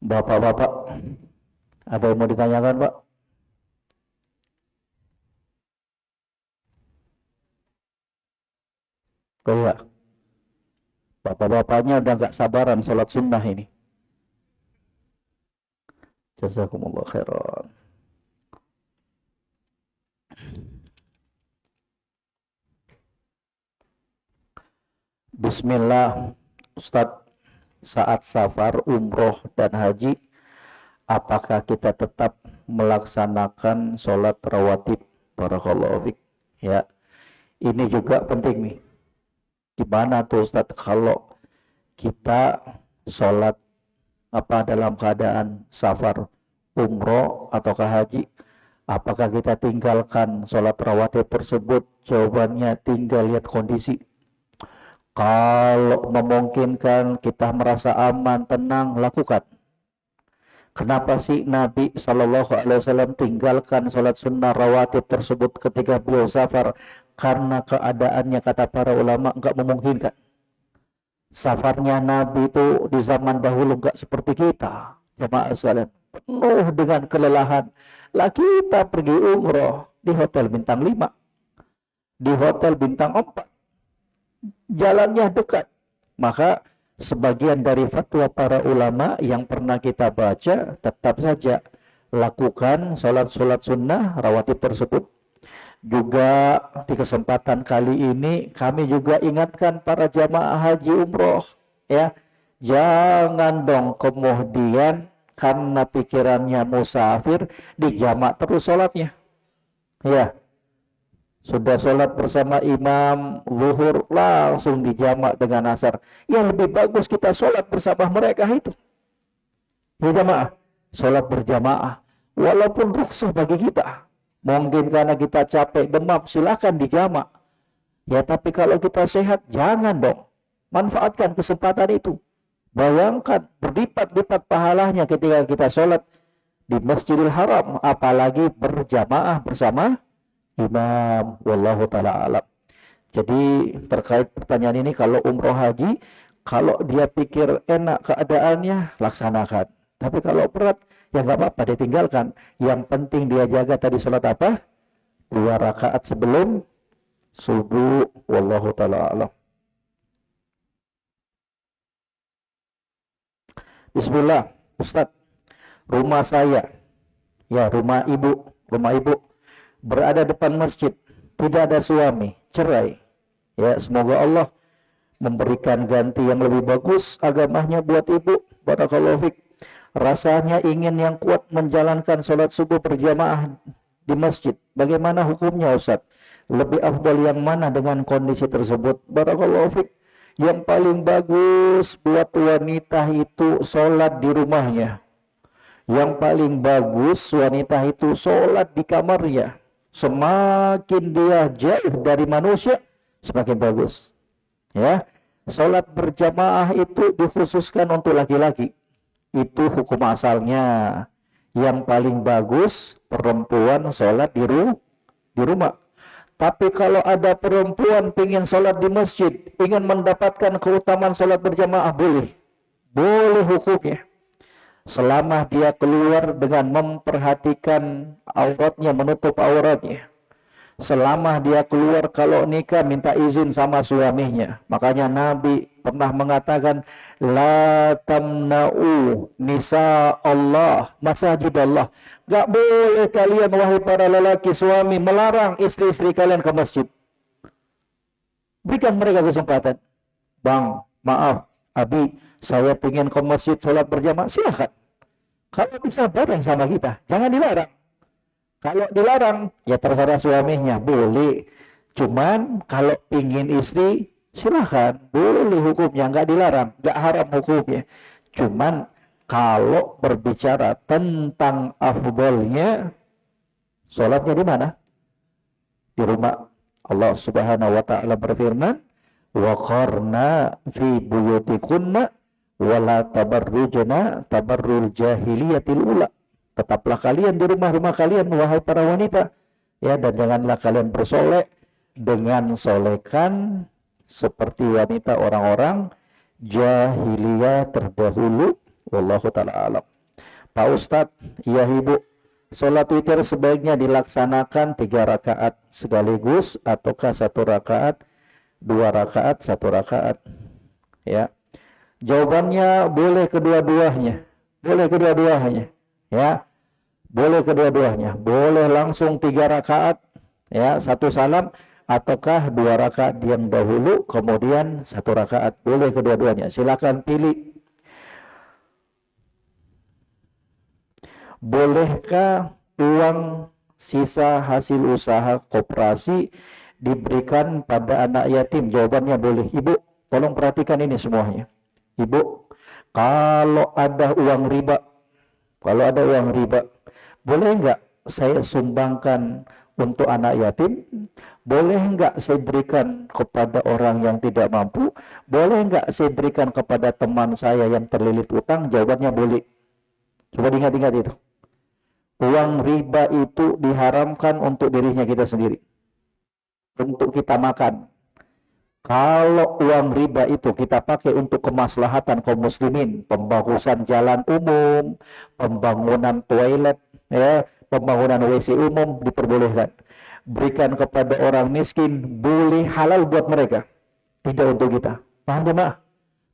Bapak-bapak, ada yang mau ditanyakan, Pak? Oh ya, bapak-bapaknya udah nggak sabaran sholat sunnah ini. Jazakumullah khairan. Bismillah, Ustadz, saat safar, umroh, dan haji, apakah kita tetap melaksanakan sholat rawatib? Barakallahu fiik. Ya, ini juga penting nih. Gimana tuh Ustadz kalau kita sholat dalam keadaan safar, umroh, ataukah haji? Apakah kita tinggalkan sholat rawatib tersebut? Jawabannya tinggal lihat kondisi. Kalau memungkinkan, kita merasa aman, tenang, lakukan. Kenapa sih Nabi Shallallahu Alaihi Wasallam tinggalkan sholat sunnah rawatib tersebut ketika beliau safar? Karena keadaannya, kata para ulama, enggak memungkinkan. Safarnya Nabi itu di zaman dahulu enggak seperti kita, jemaah sekalian, penuh dengan kelelahan. Lah kita pergi umroh di hotel bintang 5, di hotel bintang 4, jalannya dekat. Maka sebagian dari fatwa para ulama yang pernah kita baca, tetap saja lakukan sholat-sholat sunnah rawatib tersebut. Juga di kesempatan kali ini kami juga ingatkan para jamaah haji umroh, ya, jangan dong kemudian karena pikirannya musafir dijamak terus sholatnya. Ya, sudah sholat bersama imam zuhur langsung dijamak dengan asar. Ya lebih bagus kita sholat bersama mereka itu. Ya jamaah, sholat berjamaah. Walaupun rukhsah bagi kita. Mungkin karena kita capek, demam, silakan dijamak. Ya tapi kalau kita sehat, jangan dong. Manfaatkan kesempatan itu. Bayangkan berlipat-lipat pahalanya ketika kita sholat di Masjidil Haram. Apalagi berjamaah bersama imam. Wallahu ta'ala alam. Jadi terkait pertanyaan ini, kalau umroh haji, kalau dia pikir enak keadaannya, laksanakan. Tapi kalau berat, ya nggak apa-apa, ditinggalkan. Yang penting dia jaga tadi sholat apa? 2 rakaat sebelum subuh. Wallahu ta'ala alam. Bismillah, Ustadz, rumah saya, ya rumah ibu berada depan masjid, tidak ada suami, cerai. Ya, semoga Allah memberikan ganti yang lebih bagus agamanya buat ibu. Barakallahu fiik. Rasanya ingin yang kuat menjalankan sholat subuh berjamaah di masjid. Bagaimana hukumnya Ustaz? Lebih afdal yang mana dengan kondisi tersebut? Barakallahu fiik. Yang paling bagus buat wanita itu sholat di rumahnya. Yang paling bagus wanita itu sholat di kamarnya. Semakin dia jauh dari manusia, semakin bagus. Ya, sholat berjamaah itu dikhususkan untuk laki-laki. Itu hukum asalnya. Yang paling bagus perempuan sholat di rumah. Tapi kalau ada perempuan ingin sholat di masjid, ingin mendapatkan keutamaan sholat berjamaah, boleh hukumnya. Selama dia keluar dengan memperhatikan auratnya, menutup auratnya. Selama dia keluar kalau nikah minta izin sama suaminya. Makanya Nabi pernah mengatakan, la tamna'u nisa Allah masajid Allah. Gak boleh kalian wahai para lelaki suami melarang istri-istri kalian ke masjid. Berikan mereka kesempatan. Bang, maaf, Abi, saya ingin ke masjid sholat berjamaah. Silakan. Kalau bisa bareng sama kita, jangan dilarang. Kalau dilarang, ya terserah suaminya, boleh. Cuman kalau ingin istri, silahkan, boleh hukumnya, nggak dilarang, nggak haram hukumnya. Cuman kalau berbicara tentang afdolnya, sholatnya di mana? Di rumah. Allah Subhanahu wa Ta'ala berfirman, wa qarna fi buyutikunna wala tabarrujna tabarrul jahiliyatil ula. Tetaplah kalian di rumah-rumah kalian wahai para wanita, ya, dan janganlah kalian bersolek dengan solekan seperti wanita orang-orang jahiliyah terdahulu. Wallahu taala alam. Pak Ustadz, ya Ibu, sholat witir sebaiknya dilaksanakan 3 rakaat sekaligus ataukah 1 rakaat, 2 rakaat, 1 rakaat? Ya, jawabannya boleh kedua-duanya, boleh kedua-duanya, ya. Boleh kedua-duanya, boleh langsung 3 rakaat, ya, 1 salam, ataukah 2 rakaat yang dahulu, kemudian 1 rakaat, boleh kedua-duanya, silakan pilih. Bolehkah uang sisa hasil usaha koperasi diberikan pada anak yatim? Jawabannya boleh. Ibu, tolong perhatikan ini semuanya. Ibu, kalau ada uang riba, boleh enggak saya sumbangkan untuk anak yatim? Boleh enggak saya berikan kepada orang yang tidak mampu? Boleh enggak saya berikan kepada teman saya yang terlilit utang? Jawabannya boleh. Coba diingat-ingat itu. Uang riba itu diharamkan untuk dirinya kita sendiri, untuk kita makan. Kalau uang riba itu kita pakai untuk kemaslahatan kaum muslimin, pembagusan jalan umum, pembangunan toilet, ya, pembangunan WC umum, diperbolehkan. Berikan kepada orang miskin, boleh, halal buat mereka, tidak untuk kita. Paham jemaah?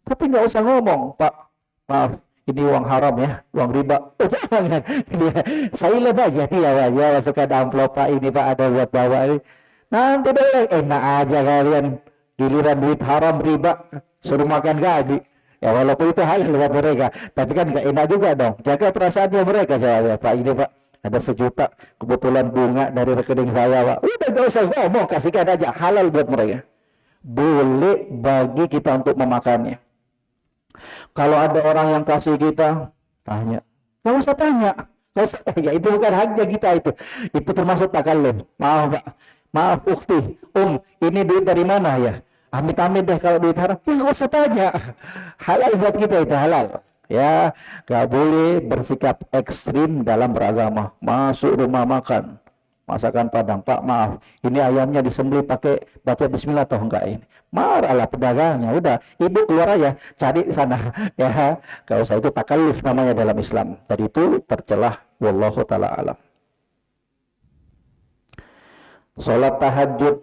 Tapi nggak usah ngomong, Pak, maaf, ini uang haram ya, uang riba. Oh, jangan, silent aja dia ya, masukkan amplop, Pak, ini Pak ada buat bawa ini. Nanti deh, enak aja kalian, giliran duit haram riba, suruh makan gaji. Ya walaupun itu halal buat mereka, tapi kan nggak enak juga dong. Jaga perasaannya mereka, saya, Pak, ini Pak ada 1 juta kebetulan bunga dari rekening saya, Pak. Udah gak usah ngomong, kasihkan aja, halal buat mereka. Boleh bagi kita untuk memakannya. Kalau ada orang yang kasih kita, tanya. Gak usah tanya. Gak usah tanya. Itu bukan haknya kita itu. Itu termasuk takalluf. Maaf Pak. Maaf ukhti. Ini duit dari mana ya? Amit-amit deh kalau duit haram. Ya gak usah tanya. Halal buat kita itu, halal. Ya, gak boleh bersikap ekstrim dalam beragama. Masuk rumah makan, masakan Padang, Pak maaf, ini ayamnya disembelih pakai baca bismillah atau enggak ini? Marahlah pedagangnya. Udah, ibu keluar aja, cari di sana. Ya, gak usah, itu takalluf namanya dalam Islam. Tadi itu tercelah. Wallahu ta'ala alam. Sholat tahajud,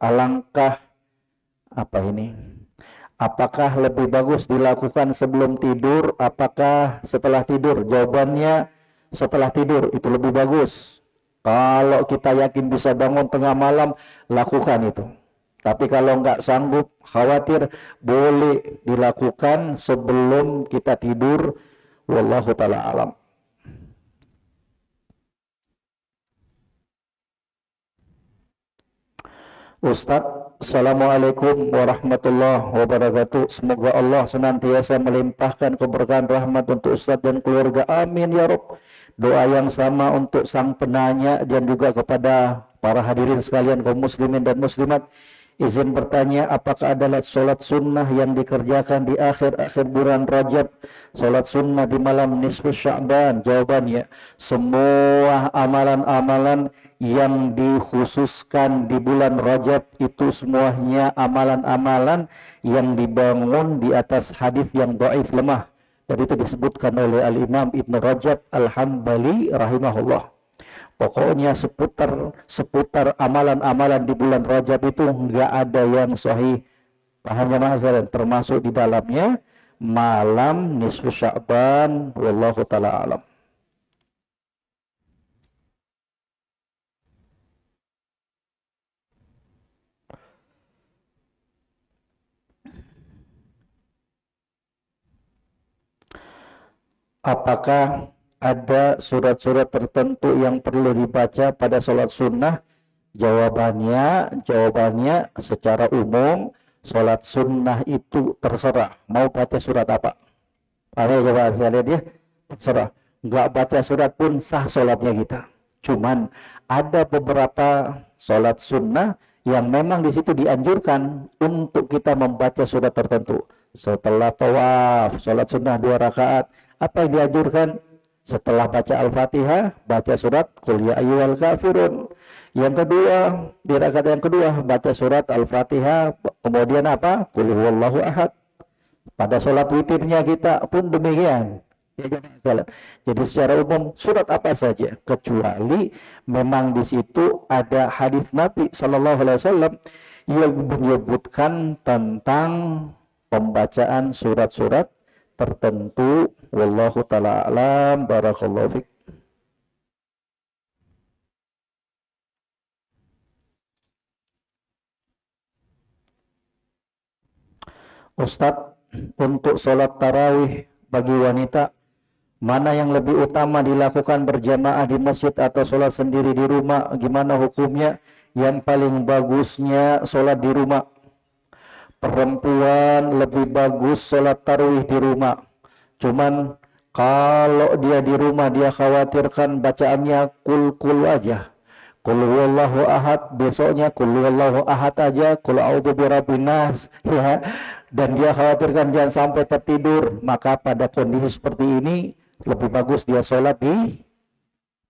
alangkah apa ini? Apakah lebih bagus dilakukan sebelum tidur? Apakah setelah tidur? Jawabannya setelah tidur itu lebih bagus. Kalau kita yakin bisa bangun tengah malam, lakukan itu. Tapi kalau nggak sanggup, khawatir, boleh dilakukan sebelum kita tidur. Wallahu ta'ala alam. Ustadz, Assalamualaikum warahmatullahi wabarakatuh. Semoga Allah senantiasa melimpahkan keberkahan rahmat untuk Ustadz dan keluarga. Amin ya Rabb. Doa yang sama untuk sang penanya dan juga kepada para hadirin sekalian kaum muslimin dan muslimat. Izin bertanya, apakah adalah sholat sunnah yang dikerjakan di akhir-akhir bulan Rajab, sholat sunnah di malam nisfu Sya'ban? Jawabannya, semua amalan-amalan yang dikhususkan di bulan Rajab itu semuanya amalan-amalan yang dibangun di atas hadis yang dhaif, lemah. Dan itu disebutkan oleh Al-Imam Ibn Rajab Al-Hambali rahimahullah. Pokoknya seputar amalan-amalan di bulan Rajab itu nggak ada yang sahih. Paham jemaah sekalian? Termasuk di dalamnya malam nisfu Sya'ban, wallahu taala alam. Apakah ada surat-surat tertentu yang perlu dibaca pada sholat sunnah? Jawabannya secara umum sholat sunnah itu terserah mau baca surat apa. Ayo coba saya lihat ya, terserah. Nggak baca surat pun sah sholatnya kita. Cuman ada beberapa sholat sunnah yang memang di situ dianjurkan untuk kita membaca surat tertentu. Setelah tawaf, sholat sunnah 2 rakaat, apa yang dianjurkan? Setelah baca Al-Fatihah, baca surat Qul ya ayyuhal kafirun. Yang kedua, di rakaat yang kedua baca surat Al-Fatihah, kemudian apa? Qul huwallahu ahad. Pada sholat witirnya kita pun demikian. Jadi secara umum surat apa saja, kecuali memang di situ ada hadis Nabi Shallallahu Alaihi Wasallam yang menyebutkan tentang pembacaan surat-surat tertentu. Wallahu taala alam. Barakallahu fiik. Ustadz, untuk sholat tarawih bagi wanita, mana yang lebih utama dilakukan berjamaah di masjid atau sholat sendiri di rumah? Gimana hukumnya? Yang paling bagusnya sholat di rumah. Perempuan lebih bagus sholat tarawih di rumah. Cuman kalau dia di rumah, dia khawatirkan bacaannya kul aja. Qul huwallahu ahad, besoknya qul huwallahu ahad aja, qul a'udzu birabbin nas, ya. Dan dia khawatirkan jangan sampai tertidur. Maka pada kondisi seperti ini lebih bagus dia sholat di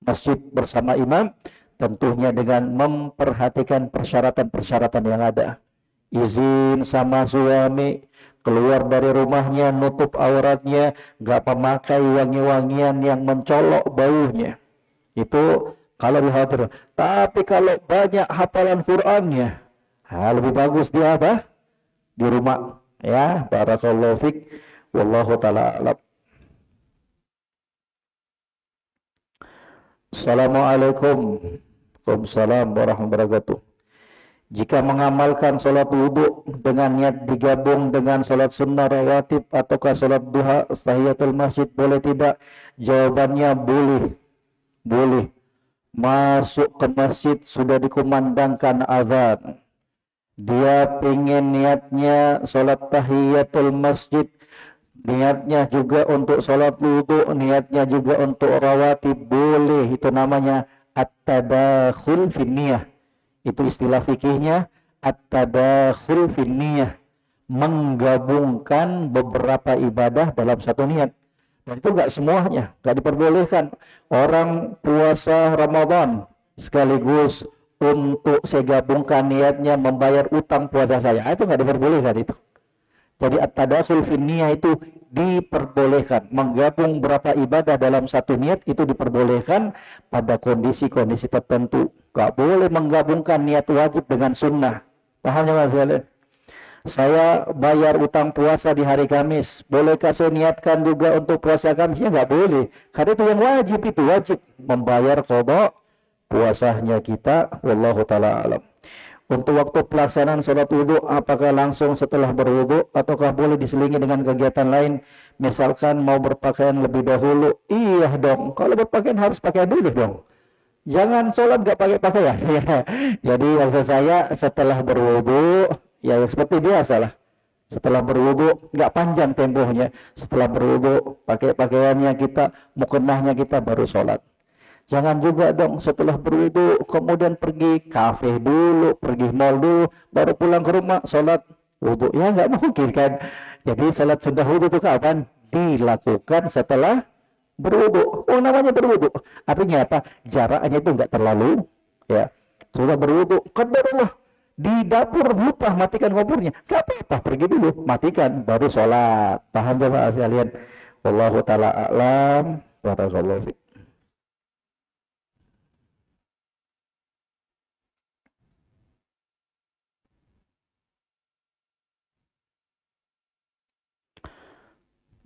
masjid bersama imam, tentunya dengan memperhatikan persyaratan-persyaratan yang ada. Izin sama suami, keluar dari rumahnya nutup auratnya, nggak pemakai wangi-wangian yang mencolok baunya. Itu kalau dikhawatir. Tapi kalau banyak hafalan Qur'annya, lebih bagus dia apa? Di rumah. Ya, barakallahu fiik. Wallahu taala alam. Assalamualaikum. Waalaikumsalam warahmatullahi wabarakatuh. Jika mengamalkan sholat wudhu dengan niat digabung dengan sholat sunnah rawatib ataukah sholat duha tahiyatul masjid, boleh tidak? Jawabannya boleh. Boleh. Masuk ke masjid sudah dikumandangkan azan, dia pengen niatnya sholat tahiyatul masjid, niatnya juga untuk sholat wudhu, niatnya juga untuk rawatib, boleh. Itu namanya at-tadakhul finniyah. Itu istilah fikihnya at-tadakhul finniyah, menggabungkan beberapa ibadah dalam satu niat. Dan itu enggak semuanya, enggak diperbolehkan. Orang puasa Ramadan sekaligus untuk saya gabungkan niatnya membayar utang puasa saya, itu enggak diperbolehkan itu. Jadi at-tadakhul finniyah itu diperbolehkan, menggabung berapa ibadah dalam satu niat itu diperbolehkan pada kondisi-kondisi tertentu. Enggak boleh menggabungkan niat wajib dengan sunnah. Paham ya Mas? Saya bayar utang puasa di hari Kamis, bolehkah saya niatkan juga untuk puasa Kamis? Ya enggak boleh, karena itu yang wajib, itu wajib membayar qada puasanya kita. Wallahu taala alam. Untuk waktu pelaksanaan sholat wudhu, apakah langsung setelah berwudhu ataukah boleh diselingi dengan kegiatan lain? Misalkan mau berpakaian lebih dahulu. Iya dong, kalau berpakaian harus pakaian dulu dong. Jangan sholat gak pakai pakaian. Jadi maksud saya setelah berwudhu, ya seperti biasa lah. Setelah berwudhu, gak panjang tempohnya. Setelah berwudhu, pakai pakaiannya kita, mukennahnya kita, baru sholat. Jangan juga dong setelah berwudu kemudian pergi kafe dulu, pergi mall dulu, baru pulang ke rumah sholat wudu. Ya nggak mungkin kan. Jadi sholat sunnah wudu itu kapan? Dilakukan setelah berwudu. Oh namanya berwudu. Artinya apa? Jaraknya itu nggak terlalu. Ya sudah berwudu, qadarullah di dapur lupa matikan kompornya. Gak apa-apa, pergi dulu, matikan, baru sholat. Paham jemaah sekalian? Wallahu taala a'lam. Barakallahu fiik.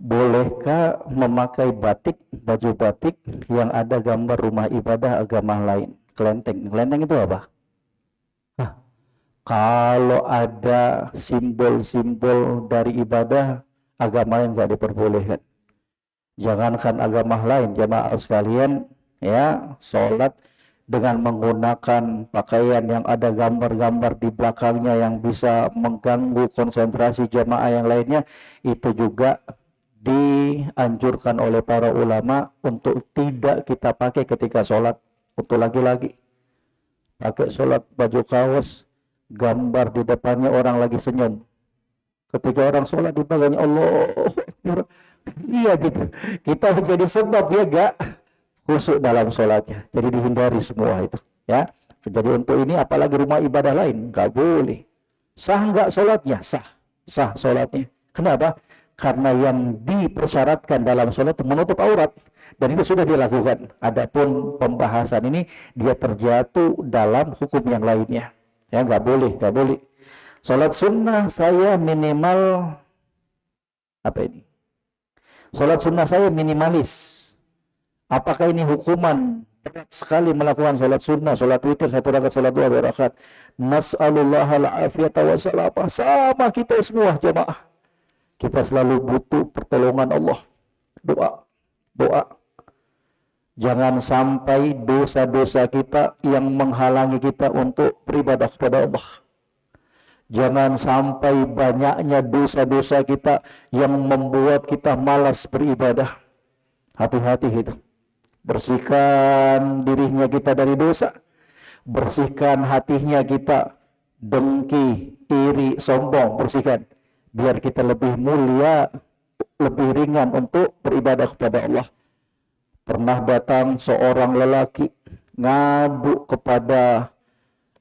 bolehkah memakai batik, baju batik yang ada gambar rumah ibadah agama lain? Kelenteng. Kelenteng itu apa? Hah, kalau ada simbol-simbol dari ibadah agama lain nggak diperbolehkan. Jangankan agama lain, jamaah sekalian, ya, sholat dengan menggunakan pakaian yang ada gambar-gambar di belakangnya yang bisa mengganggu konsentrasi jamaah yang lainnya, itu juga dianjurkan oleh para ulama untuk tidak kita pakai ketika sholat. Untuk laki-laki, pakai sholat baju kaos, gambar di depannya orang lagi senyum. Ketika orang sholat di belakangnya Allah, iya gitu. Kita menjadi sebab dia gak khusyuk dalam sholatnya. Jadi dihindari semua itu. Ya. Jadi untuk ini apalagi rumah ibadah lain gak boleh. Sah nggak sholatnya? Sah. Sah sholatnya. Kenapa? Karena yang dipersyaratkan dalam sholat itu menutup aurat. Dan itu sudah dilakukan. Adapun pembahasan ini dia terjatuh dalam hukum yang lainnya. Ya nggak boleh, nggak boleh. Sholat sunnah saya minimal apa ini? Sholat sunnah saya minimalis. Apakah ini hukuman berat sekali melakukan sholat sunnah, sholat witir, 1 rakaat, sholat 2 rakaat? Nas'alullah al-afiyata wa salamah. Sama kita semua jemaah. Kita selalu butuh pertolongan Allah. Doa, doa. Jangan sampai dosa-dosa kita yang menghalangi kita untuk beribadah kepada Allah. Jangan sampai banyaknya dosa-dosa kita yang membuat kita malas beribadah. Hati-hati itu. Bersihkan dirinya kita dari dosa. Bersihkan hatinya kita dengki, iri, sombong. Bersihkan. Biar kita lebih mulia, lebih ringan untuk beribadah kepada Allah. Pernah datang seorang lelaki ngadu kepada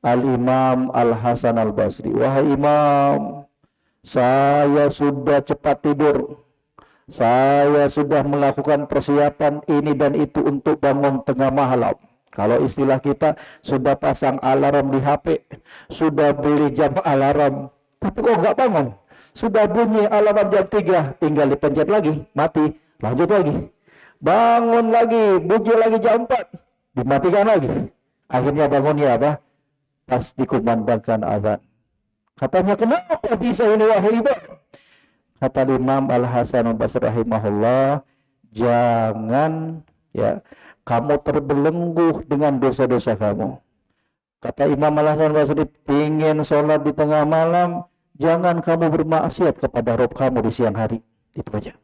Al-Imam Al-Hasan Al-Basri. Wahai Imam, saya sudah cepat tidur. Saya sudah melakukan persiapan ini dan itu untuk bangun tengah malam. Kalau istilah kita, sudah pasang alarm di HP, sudah beli jam alarm, tapi kok nggak bangun? Sudah bunyi alarm jam 3, tinggal dipencet lagi, mati, lanjut lagi. Bangun lagi, bunyi lagi jam 4, dimatikan lagi. Akhirnya bangunnya apa? Pas dikumandangkan azan. Katanya, kenapa bisa ini wahai Ibu? Kata Imam Al-Hasan Al-Basri rahimahullah, jangan ya kamu terbelenggu dengan dosa-dosa kamu. Kata Imam Al-Hasan Al-Basri, ingin sholat di tengah malam, jangan kamu bermaksiat kepada Rabb kamu di siang hari. Itu aja.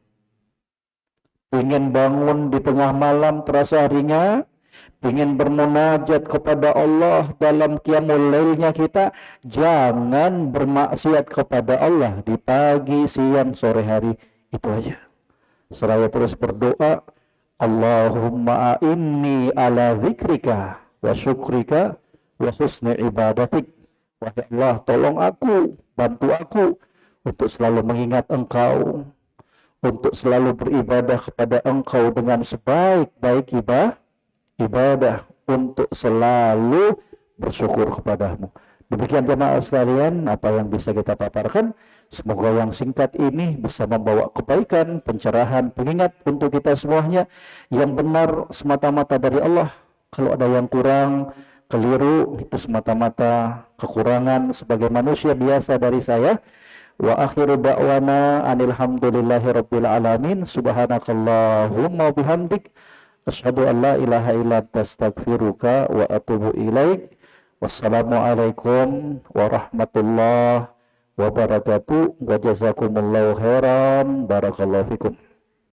Ingin bangun di tengah malam terasa ringan, ingin bermunajat kepada Allah dalam qiyamul lailnya kita, jangan bermaksiat kepada Allah di pagi, siang, sore hari. Itu aja. Seraya terus berdoa, Allahumma a'inni ala zikrika wa syukrika wa husni ibadatik. Wahai Allah, tolong aku, bantu aku untuk selalu mengingat Engkau, untuk selalu beribadah kepada Engkau dengan sebaik-baik ibadah, untuk selalu bersyukur kepadamu. Demikian jemaah sekalian apa yang bisa kita paparkan. Semoga yang singkat ini bisa membawa kebaikan, pencerahan, pengingat untuk kita semuanya. Yang benar semata-mata dari Allah. Kalau ada yang kurang, keliru, itu semata-mata kekurangan sebagai manusia biasa dari saya. Wa akhiru da'wana anilhamdulillahi rabbil alamin. Subhanakallahumma bihamdik. Asyhadu an la ilaha illa anta astaghfiruka wa atubu ilaik. Wassalamualaikum warahmatullahi wabarakatuh. Wa jazakumullahu khairan. Barakallahu fikum.